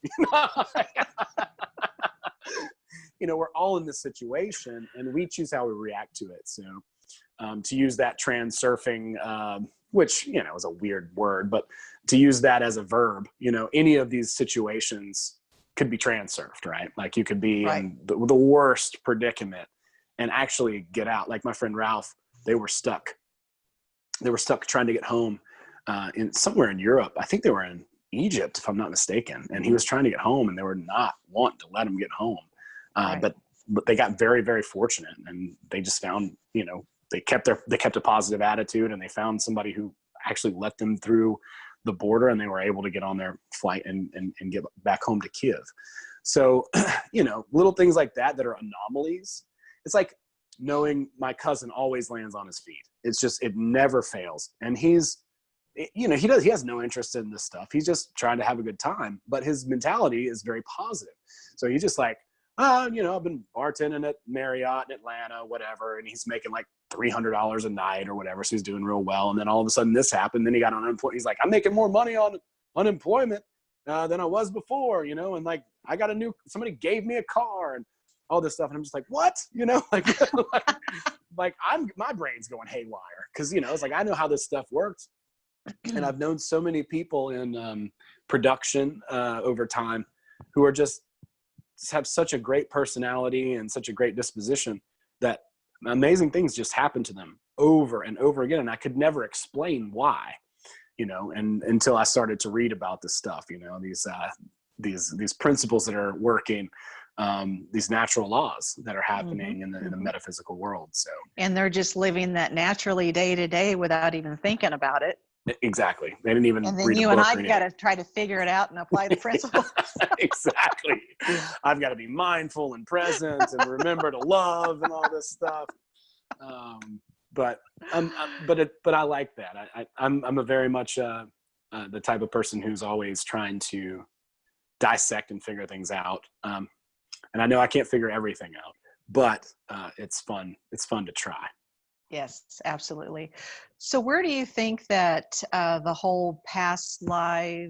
You know, we're all in this situation and we choose how we react to it. So to use that transurfing, which, you know, is a weird word, but to use that as a verb, you know, any of these situations could be transurfed, right? Like you could be in the worst predicament and actually get out. Like my friend Ralph, they were stuck trying to get home in somewhere in Europe. I think they were in Egypt, if I'm not mistaken. And he was trying to get home and they were not wanting to let him get home. But they got very, very fortunate, and they just found, you know, they kept a positive attitude, and they found somebody who actually let them through the border, and they were able to get on their flight and get back home to Kiev. So, you know, little things like that are anomalies. It's like knowing my cousin always lands on his feet. It's just, it never fails. And he's, you know, he has no interest in this stuff. He's just trying to have a good time, but his mentality is very positive. So he's just like, you know, I've been bartending at Marriott in Atlanta, whatever, and he's making like $300 a night or whatever, so he's doing real well. And then all of a sudden this happened. Then he got on unemployment. He's like, I'm making more money on unemployment than I was before, you know, and like I got somebody gave me a car and all this stuff. And I'm just like, what? You know, like, like my brain's going haywire because, you know, it's like I know how this stuff works. And I've known so many people in production over time who are just have such a great personality and such a great disposition that amazing things just happen to them over and over again. And I could never explain why, you know, and until I started to read about this stuff, you know, these principles that are working, these natural laws that are happening in the metaphysical world. So, and they're just living that naturally day to day without even thinking about it. Exactly. They didn't even. And then you and I got to try to figure it out and apply the principles. Exactly. I've got to be mindful and present and remember to love and all this stuff. But I like that. I'm a very much the type of person who's always trying to dissect and figure things out. And I know I can't figure everything out, but it's fun. It's fun to try. Yes, absolutely. So where do you think that the whole past life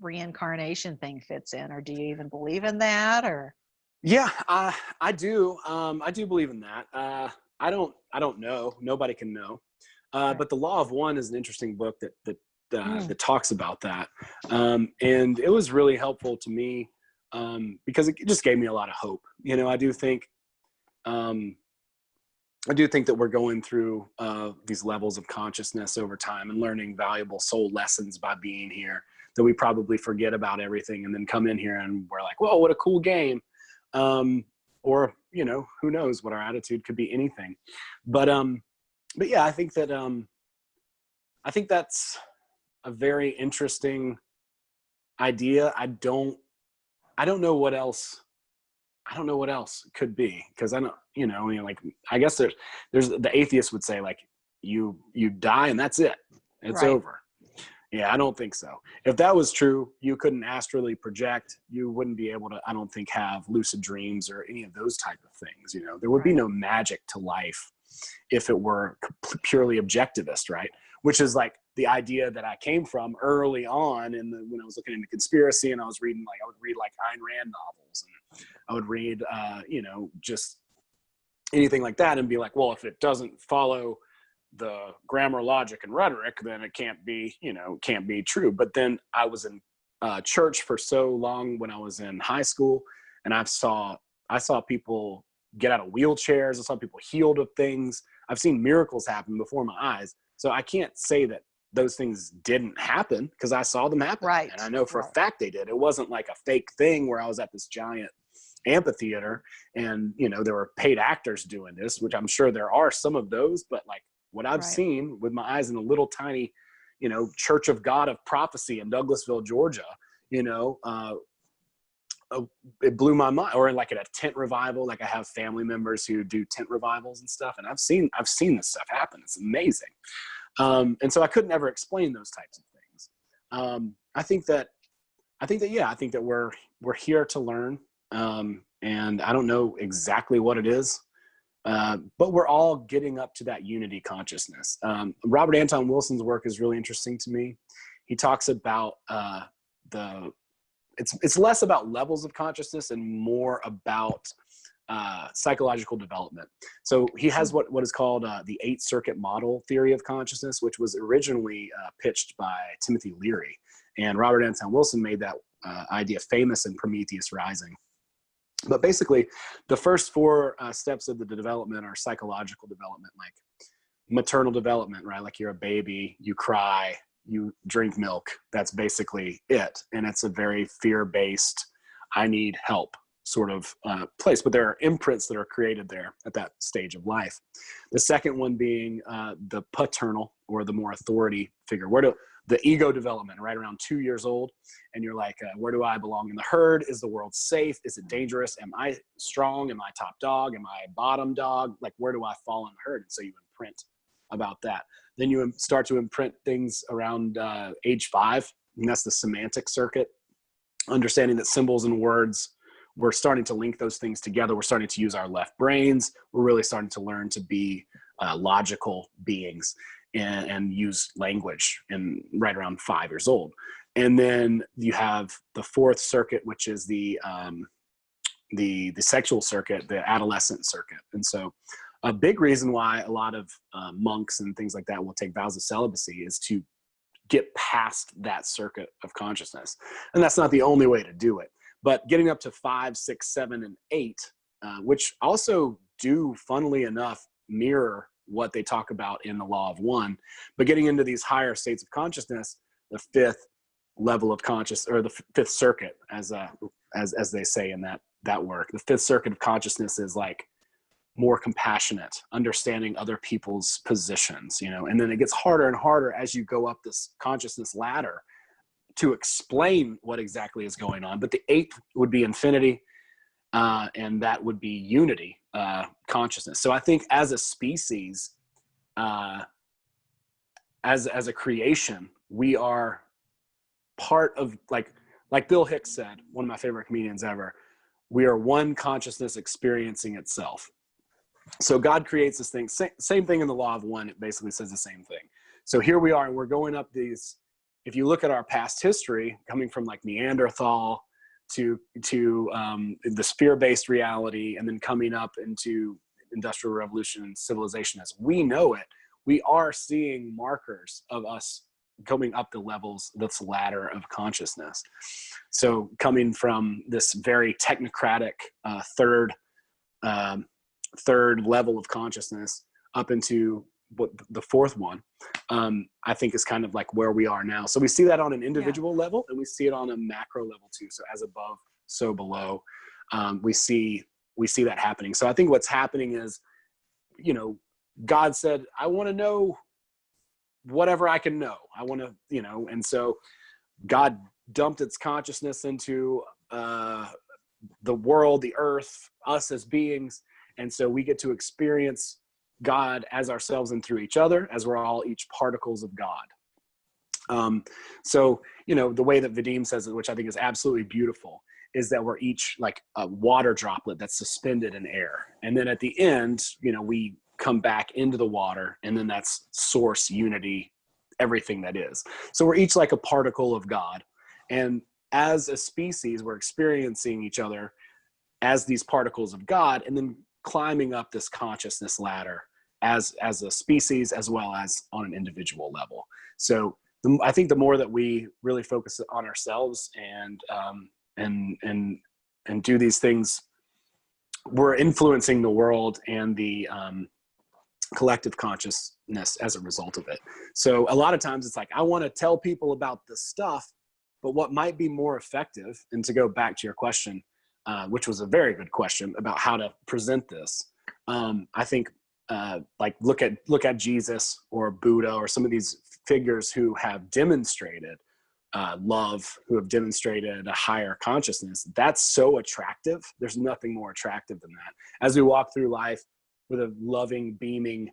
reincarnation thing fits in, or do you even believe in that? Or yeah, I do. I do believe in that. I don't know. Nobody can know. But The Law of One is an interesting book that talks about that. And it was really helpful to me because it just gave me a lot of hope. You know, I do think that we're going through these levels of consciousness over time and learning valuable soul lessons by being here, that we probably forget about everything and then come in here and we're like, whoa, what a cool game. Or, you know, who knows what our attitude could be, anything. But yeah, I think that's a very interesting idea. I don't know what else. I don't know what else it could be, because I don't, you know, I mean, like, I guess there's the atheist would say, like, you die and that's it. It's over. Yeah, I don't think so. If that was true, you couldn't astrally project. You wouldn't be able to, I don't think, have lucid dreams or any of those type of things. You know, there would be no magic to life if it were purely objectivist, right? Which is like the idea that I came from early on when I was looking into conspiracy, and I was reading, like, I would read like Ayn Rand novels, and I would read, you know, just anything like that and be like, well, if it doesn't follow the grammar, logic, and rhetoric, then it can't be, you know, can't be true. But then I was in church for so long when I was in high school, and I saw people get out of wheelchairs. I saw people healed of things. I've seen miracles happen before my eyes. So I can't say that those things didn't happen, because I saw them happen. Right. And I know for a fact they did. It wasn't like a fake thing where I was at this giant amphitheater and, you know, there were paid actors doing this, which I'm sure there are some of those, but like what I've seen with my eyes in a little tiny, Church of God of Prophecy in Douglasville, Georgia, it blew my mind. Or like at a tent revival, like I have family members who do tent revivals and stuff, and I've seen this stuff happen. It's amazing. And so I couldn't ever explain those types of things. I think that we're here to learn. And I don't know exactly what it is, but we're all getting up to that unity consciousness. Robert Anton Wilson's work is really interesting to me. He talks about it's less about levels of consciousness and more about psychological development. So he has what is called the 8-circuit model theory of consciousness, which was originally pitched by Timothy Leary. And Robert Anton Wilson made that idea famous in Prometheus Rising. But basically, the first 4 steps of the development are psychological development, like maternal development, right? Like you're a baby, you cry, you drink milk. That's basically it. And it's a very fear-based, I need help sort of place. But there are imprints that are created there at that stage of life. The second one being the paternal, or the more authority figure. The ego development, right around 2 years old. And you're like, where do I belong in the herd? Is the world safe? Is it dangerous? Am I strong? Am I top dog? Am I bottom dog? Like, where do I fall in the herd? And so you imprint about that. Then you start to imprint things around age 5. And that's the semantic circuit. Understanding that symbols and words, we're starting to link those things together. We're starting to use our left brains. We're really starting to learn to be logical beings. And use language right around 5 years old. And then you have the 4th circuit, which is the sexual circuit, the adolescent circuit. And so a big reason why a lot of monks and things like that will take vows of celibacy is to get past that circuit of consciousness. And that's not the only way to do it. But getting up to 5, 6, 7, and 8, which also do, funnily enough, mirror what they talk about in the Law of One, but getting into these higher states of consciousness, the 5th level of conscious, or the 5th circuit, as they say in that work, the 5th circuit of consciousness is like more compassionate, understanding other people's positions, and then it gets harder and harder as you go up this consciousness ladder to explain what exactly is going on. But the 8th would be infinity, and that would be unity consciousness. So I think as a species, as a creation, we are part of, like Bill Hicks said, one of my favorite comedians ever, we are one consciousness experiencing itself. So God creates this thing, same thing in the Law of One, it basically says the same thing. So here we are, and we're going up these, if you look at our past history, coming from like Neanderthal to the sphere-based reality, and then coming up into industrial revolution and civilization as we know it, we are seeing markers of us going up the levels, this ladder of consciousness. So coming from this very technocratic third level of consciousness up into what the 4th one, I think is kind of like where we are now. So we see that on an individual level, and we see it on a macro level too. So as above, so below, we see that happening. So I think what's happening is, God said, I want to know whatever I can know. I want to, and so God dumped its consciousness into the world, the earth, us as beings. And so we get to experience God as ourselves and through each other, as we're all each particles of God. So, the way that Vadim says it, which I think is absolutely beautiful, is that we're each like a water droplet that's suspended in air. And then at the end, we come back into the water, and then that's source, unity, everything that is. So we're each like a particle of God. And as a species, we're experiencing each other as these particles of God, and then climbing up this consciousness ladder as a species, as well as on an individual level. So I think the more that we really focus on ourselves and do these things, we're influencing the world and the collective consciousness as a result of it. So a lot of times it's like, I want to tell people about this stuff, but what might be more effective, and to go back to your question, which was a very good question about how to present this, I think like look at Jesus or Buddha or some of these figures who have demonstrated love, who have demonstrated a higher consciousness, that's so attractive. There's nothing more attractive than that. As we walk through life with a loving, beaming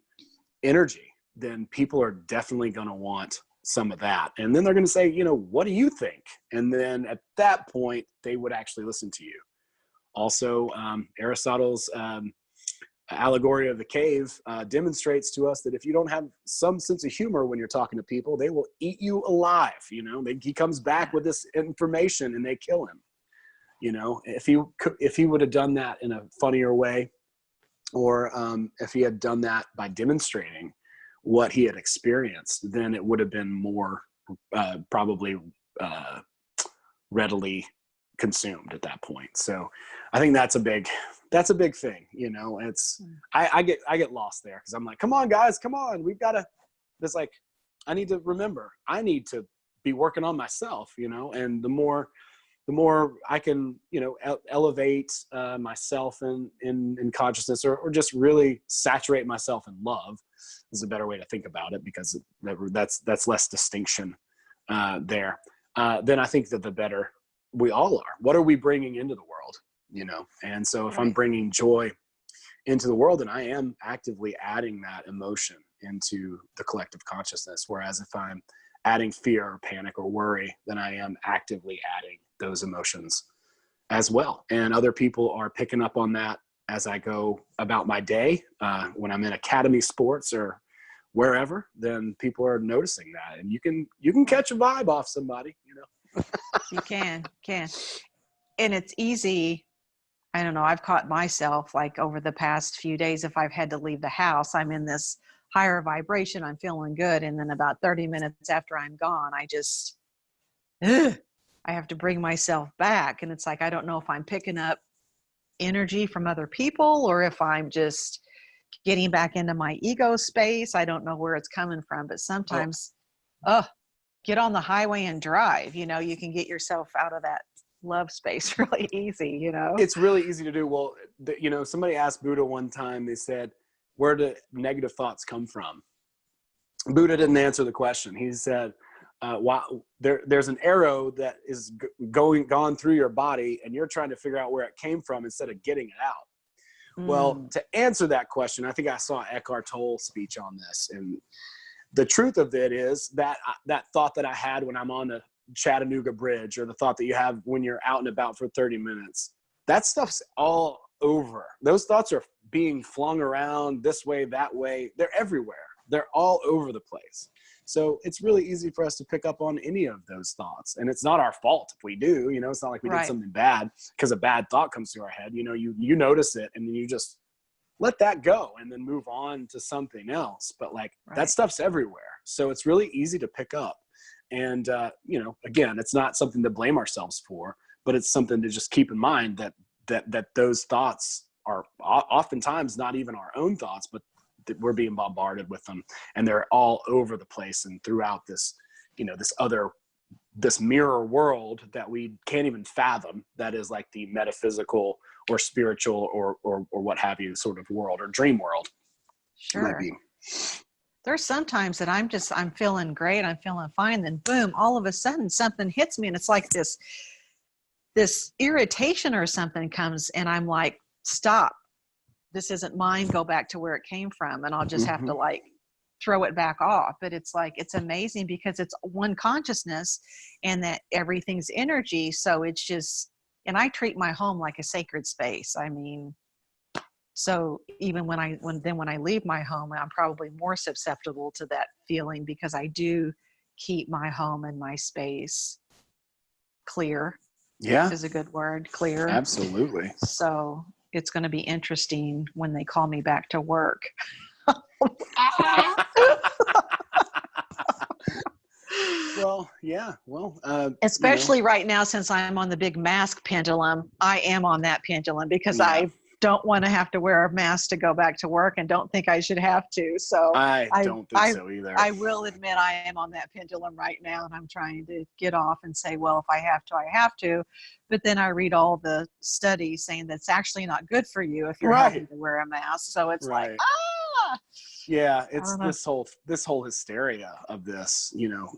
energy, then people are definitely going to want some of that. And then they're going to say, you know, what do you think? And then at that point, they would actually listen to you. Also, Aristotle's allegory of the cave demonstrates to us that if you don't have some sense of humor when you're talking to people, they will eat you alive. You know, he comes back with this information and they kill him. You know, if he would have done that in a funnier way, or if he had done that by demonstrating what he had experienced, then it would have been more probably readily consumed at that point. So I think that's a big thing, you know. It's I get lost there because I'm like, come on guys, come on, we've got to, it's like, I need to remember, I need to be working on myself, you know. And the more I can, you know, elevate myself in consciousness, or just really saturate myself in love is a better way to think about it, because that's less distinction there. Then I think that the better we all are. What are we bringing into the world, you know? And so if I'm bringing joy into the world, then I am actively adding that emotion into the collective consciousness. Whereas if I'm adding fear or panic or worry, then I am actively adding those emotions as well. And other people are picking up on that as I go about my day. When I'm in academy sports or wherever, then people are noticing that. And you can catch a vibe off somebody, you know. You can. And it's easy. I don't know, I've caught myself like over the past few days, if I've had to leave the house, I'm in this higher vibration, I'm feeling good. And then about 30 minutes after I'm gone, I have to bring myself back. And it's like, I don't know if I'm picking up energy from other people or if I'm just getting back into my ego space. I don't know where it's coming from, but sometimes, get on the highway and drive, you know, you can get yourself out of that love space really easy, you know. It's really easy to do. Well, you know, somebody asked Buddha one time, they said, where do negative thoughts come from? Buddha didn't answer the question. He said, there's an arrow that is gone through your body and you're trying to figure out where it came from instead of getting it out. Well, to answer that question, I think I saw Eckhart Tolle's speech on this. And the truth of it is that thought that I had when I'm on the Chattanooga Bridge, or the thought that you have when you're out and about for 30 minutes, that stuff's all over. Those thoughts are being flung around this way, that way. They're everywhere. They're all over the place. So it's really easy for us to pick up on any of those thoughts. And it's not our fault if we do, you know, it's not like we did something bad because a bad thought comes to our head. You know, you notice it and then you just let that go and then move on to something else. But like that stuff's everywhere. So it's really easy to pick up. And, you know, again, it's not something to blame ourselves for, but it's something to just keep in mind that those thoughts are oftentimes not even our own thoughts, but that we're being bombarded with them, and they're all over the place and throughout this, you know, this mirror world that we can't even fathom. That is like the metaphysical or spiritual or what have you sort of world, or dream world. Sure. Might be. There's sometimes that I'm feeling great, I'm feeling fine, then boom, all of a sudden something hits me and it's like this irritation or something comes and I'm like, stop, this isn't mine, go back to where it came from. And I'll just have to like throw it back off. But it's like, it's amazing because it's one consciousness and that everything's energy. So it's just, and I treat my home like a sacred space. I mean, so even when I leave my home, I'm probably more susceptible to that feeling because I do keep my home and my space clear. Yeah. Is a good word, clear. Absolutely. So it's going to be interesting when they call me back to work. Well, yeah. Well, especially right now, since I'm on the big mask pendulum, I am on that pendulum because I don't want to have to wear a mask to go back to work and don't think I should have to. So I don't think so either. I will admit I am on that pendulum right now, and I'm trying to get off and say, well, if I have to, I have to. But then I read all the studies saying that's actually not good for you if you're having to wear a mask. So it's like, Yeah, it's this whole hysteria of this,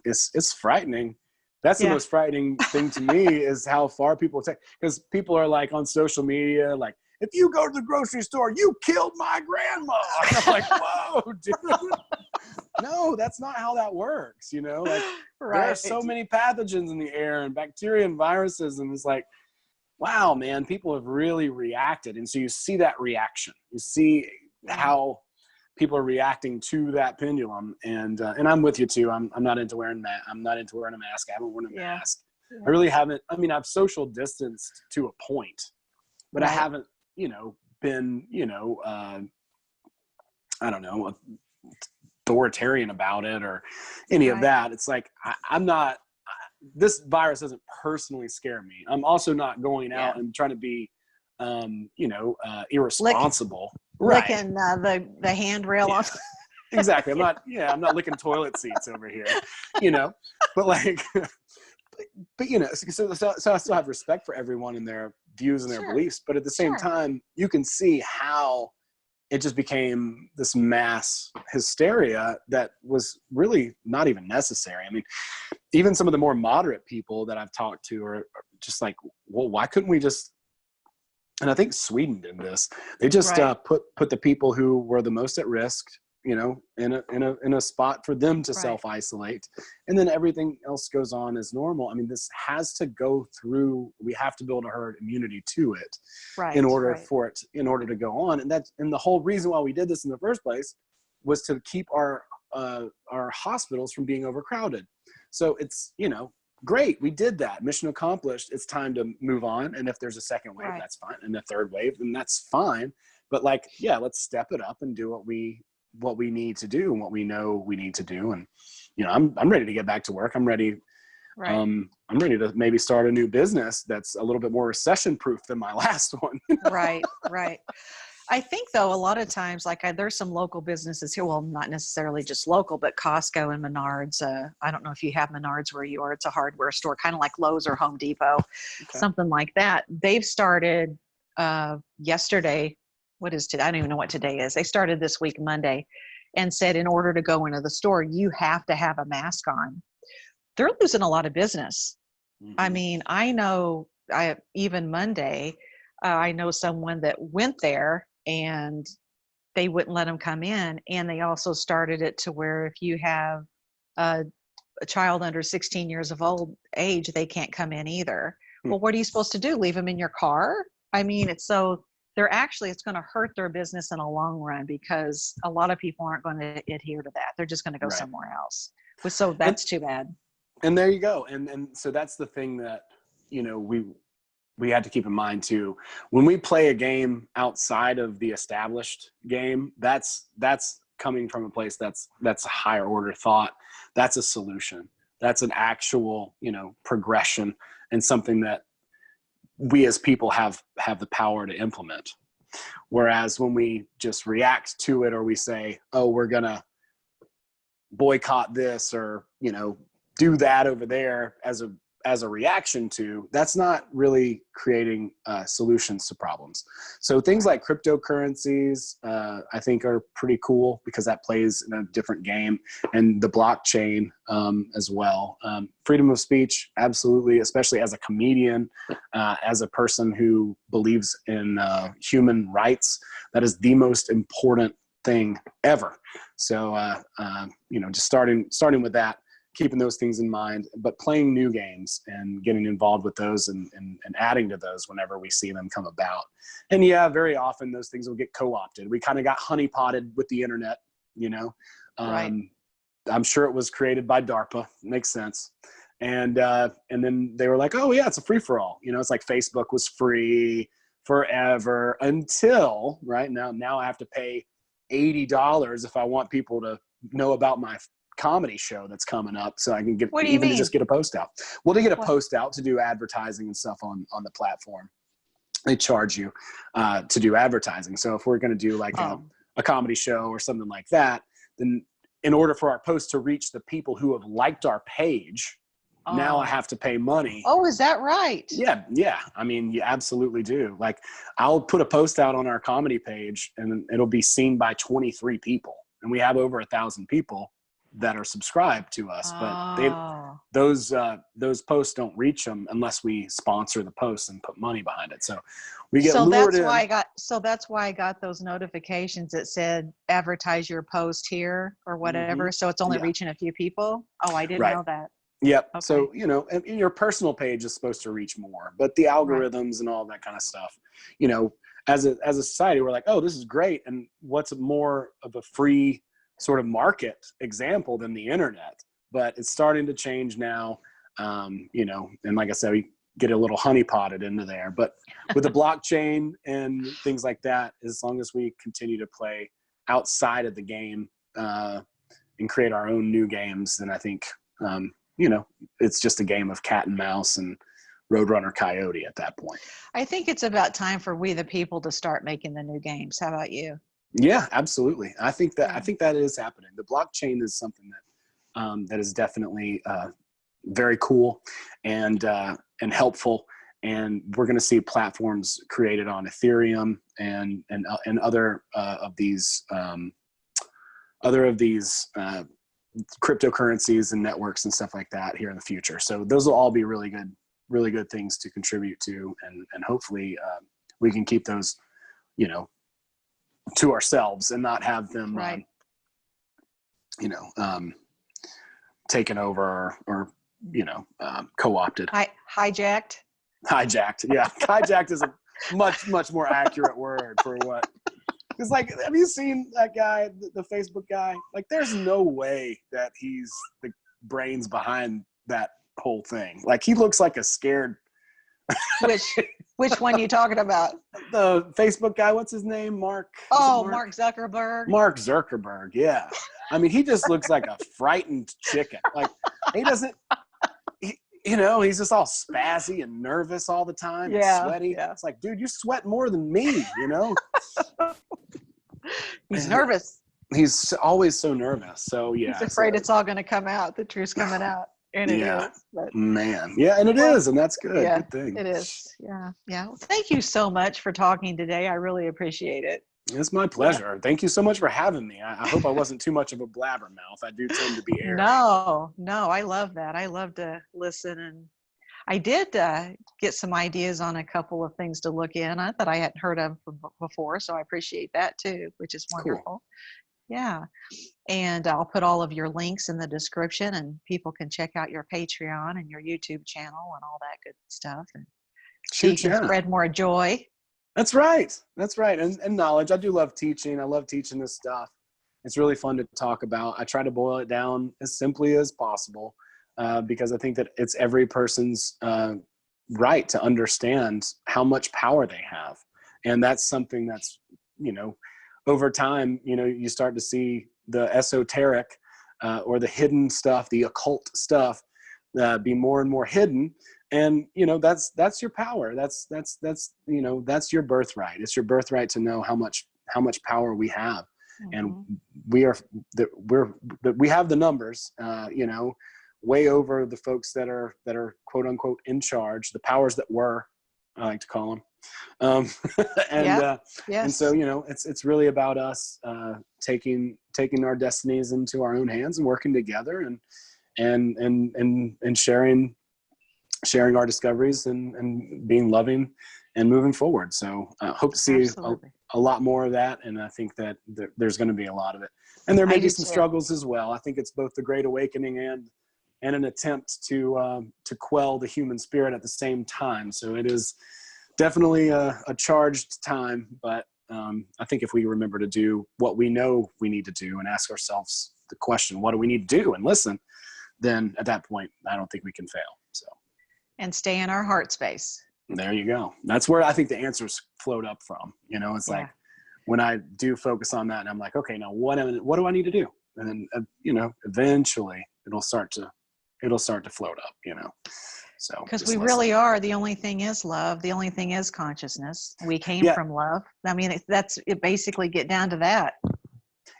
it's frightening. That's the most frightening thing to me is how far people take, because people are like on social media, like, if you go to the grocery store, you killed my grandma. And I'm like, whoa, dude. No, that's not how that works. Like there are so many pathogens in the air and bacteria and viruses. And it's like, wow, man, people have really reacted. And so you see that reaction, you see how people are reacting to that pendulum. And I'm with you too. I'm not into wearing that. I'm not into wearing a mask. I haven't worn a mask. I really haven't. I mean, I've social distanced to a point, but I haven't, been, I don't know, authoritarian about it or any of that. It's like, I'm not, this virus doesn't personally scare me. I'm also not going out and trying to be, irresponsible. Licking the handrail off. Exactly. I'm not licking toilet seats over here, but like, so I still have respect for everyone and their views and their beliefs, but at the same time, you can see how it just became this mass hysteria that was really not even necessary. I mean, even some of the more moderate people that I've talked to are just like, well, why couldn't we just, and I think Sweden did this. They just put the people who were the most at risk, in a spot for them to self-isolate, and then everything else goes on as normal. I mean, this has to go through, we have to build a herd immunity to it in order to go on. And the whole reason why we did this in the first place was to keep our hospitals from being overcrowded. So it's, great, we did that, mission accomplished. It's time to move on. And if there's a second wave, that's fine. And a third wave, then that's fine. But like, let's step it up and do what we need to do and what we know we need to do. And, I'm ready to get back to work. I'm ready. I'm ready to maybe start a new business that's a little bit more recession proof than my last one. Right. I think though, a lot of times, like there's some local businesses here. Well, not necessarily just local, but Costco and Menards. I don't know if you have Menards where you are. It's a hardware store, kind of like Lowe's or Home Depot, something like that. They've started yesterday. What is today? I don't even know what today is. They started this week, Monday, and said in order to go into the store, you have to have a mask on. They're losing a lot of business. Mm-hmm. I mean, I know even Monday, I know someone that went there and they wouldn't let them come in. And they also started it to where if you have a child under 16 years of age, they can't come in either. Mm-hmm. Well, what are you supposed to do? Leave them in your car? I mean, it's going to hurt their business in a long run because a lot of people aren't going to adhere to that. They're just going to go somewhere else. So that's too bad. And there you go. And so that's the thing that, we had to keep in mind too. When we play a game outside of the established game, that's coming from a place that's a higher order thought. That's a solution. That's an actual, progression and something that we as people have the power to implement. Whereas when we just react to it, or we say, oh, we're going to boycott this or, do that over there as a reaction to, that's not really creating solutions to problems. So things like cryptocurrencies, I think are pretty cool because that plays in a different game, and the blockchain as well. Freedom of speech, absolutely, especially as a comedian, as a person who believes in human rights, that is the most important thing ever. So, just starting with that, keeping those things in mind, but playing new games and getting involved with those and adding to those whenever we see them come about. And very often those things will get co-opted. We kind of got honeypotted with the internet, I'm sure it was created by DARPA. Makes sense. And then they were like, oh yeah, it's a free for all. It's like Facebook was free forever until now I have to pay $80 if I want people to know about my comedy show that's coming up, so I can get to just get a post out. Well, to get a post out to do advertising and stuff on the platform, they charge you to do advertising. So if we're going to do like a comedy show or something like that, then in order for our post to reach the people who have liked our page, Now I Oh. have to pay money. Oh, is that right? Yeah. Yeah. I mean, you absolutely do. Like, I'll put a post out on our comedy page and it'll be seen by 23 people. And we have over 1,000 people that are subscribed to us, but Oh. those posts don't reach them unless we sponsor the post and put money behind it. So we get lured in. That's why I got those notifications that said advertise your post here or whatever. So it's only reaching a few people. Oh, I didn't know that. Yep. Okay. So, you know, and your personal page is supposed to reach more, but the algorithms and all that kind of stuff, you know, as a society, we're like, oh, this is great. And what's more of a free sort of market example than the internet? But it's starting to change now, you know, and like I said, we get a little honeypotted into there. But with the blockchain and things like that, as long as we continue to play outside of the game and create our own new games, then I think, you know, it's just a game of cat and mouse and Roadrunner Coyote at that point. I think it's about time for we the people to start making the new games. How about you? Yeah, absolutely. I think that is happening. The blockchain is something that that is definitely very cool and helpful. And we're going to see platforms created on Ethereum and other of these cryptocurrencies and networks and stuff like that here in the future. So those will all be really good things to contribute to, and hopefully we can keep those, you know, to ourselves and not have them, you know, taken over or you know, co-opted. Hijacked. Yeah, hijacked is a much more accurate word for what. It's like, have you seen that guy, the Facebook guy? Like, there's no way that he's the brains behind that whole thing. Like, he looks like a scared. Which one you talking about? The Facebook guy, what's his name? Mark Zuckerberg. Mark Zuckerberg, yeah. I mean, he just looks like a frightened chicken. Like, he doesn't, you know, he's just all spazzy and nervous all the time, and sweaty. Yeah. It's like, dude, you sweat more than me, you know? He's nervous. He's always so nervous. So, yeah. He's afraid it's all going to come out. The truth's coming out. And it is. But, man. Yeah, and it is, and that's good. Yeah, good thing. It is. Yeah. Yeah. Well, thank you so much for talking today. I really appreciate it. It's my pleasure. Thank you so much for having me. I hope I wasn't too much of a blabbermouth. I do tend to be airy. No, I love that. I love to listen, and I did get some ideas on a couple of things to look in that I hadn't heard of before, so I appreciate that too, which is wonderful. Cool. Yeah, and I'll put all of your links in the description, and people can check out your Patreon and your YouTube channel and all that good stuff, and so you can spread more joy. That's right. And knowledge. I do love teaching. I love teaching this stuff. It's really fun to talk about. I try to boil it down as simply as possible because I think that it's every person's right to understand how much power they have. And that's something that's, you know, over time, you know, you start to see the esoteric or the hidden stuff, the occult stuff be more and more hidden. And, you know, that's your power. That's, you know, that's your birthright. It's your birthright to know how much power we have. Mm-hmm. And we have the numbers, you know, way over the folks that are quote unquote in charge, the powers that were, I like to call them. And so, you know, it's really about us taking our destinies into our own hands and working together and sharing our discoveries and being loving and moving forward. So I hope to see a lot more of that. And I think that there's going to be a lot of it. And there may be some struggles as well. I think it's both the Great Awakening and an attempt to quell the human spirit at the same time. So it is definitely a charged time, but I think if we remember to do what we know we need to do and ask ourselves the question, what do we need to do, and listen, then at that point, I don't think we can fail. So. And stay in our heart space. There you go. That's where I think the answers float up from. You know, it's like when I do focus on that and I'm like, okay, now what do I need to do? And then, you know, eventually it'll start to float up, you know. So because we really are, the only thing is love. The only thing is consciousness. We came from love. I mean, it basically get down to that.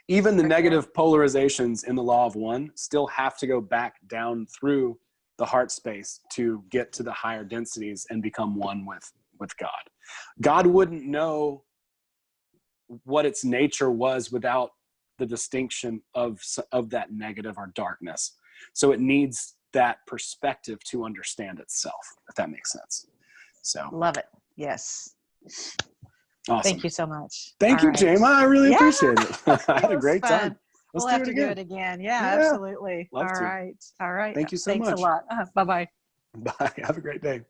Even the negative polarizations in the law of one still have to go back down through the the heart space to get to the higher densities and become one with God. God wouldn't know what its nature was without the distinction of that negative or darkness. So it needs that perspective to understand itself, if that makes sense. So love it. Yes. Awesome. Thank you so much. Thank you, Jamia. I really appreciate it. I had a great time. We'll have to do it again. Yeah, absolutely. Love to. All right. Thank you so Thanks much. a lot. Bye-bye. Bye. Have a great day.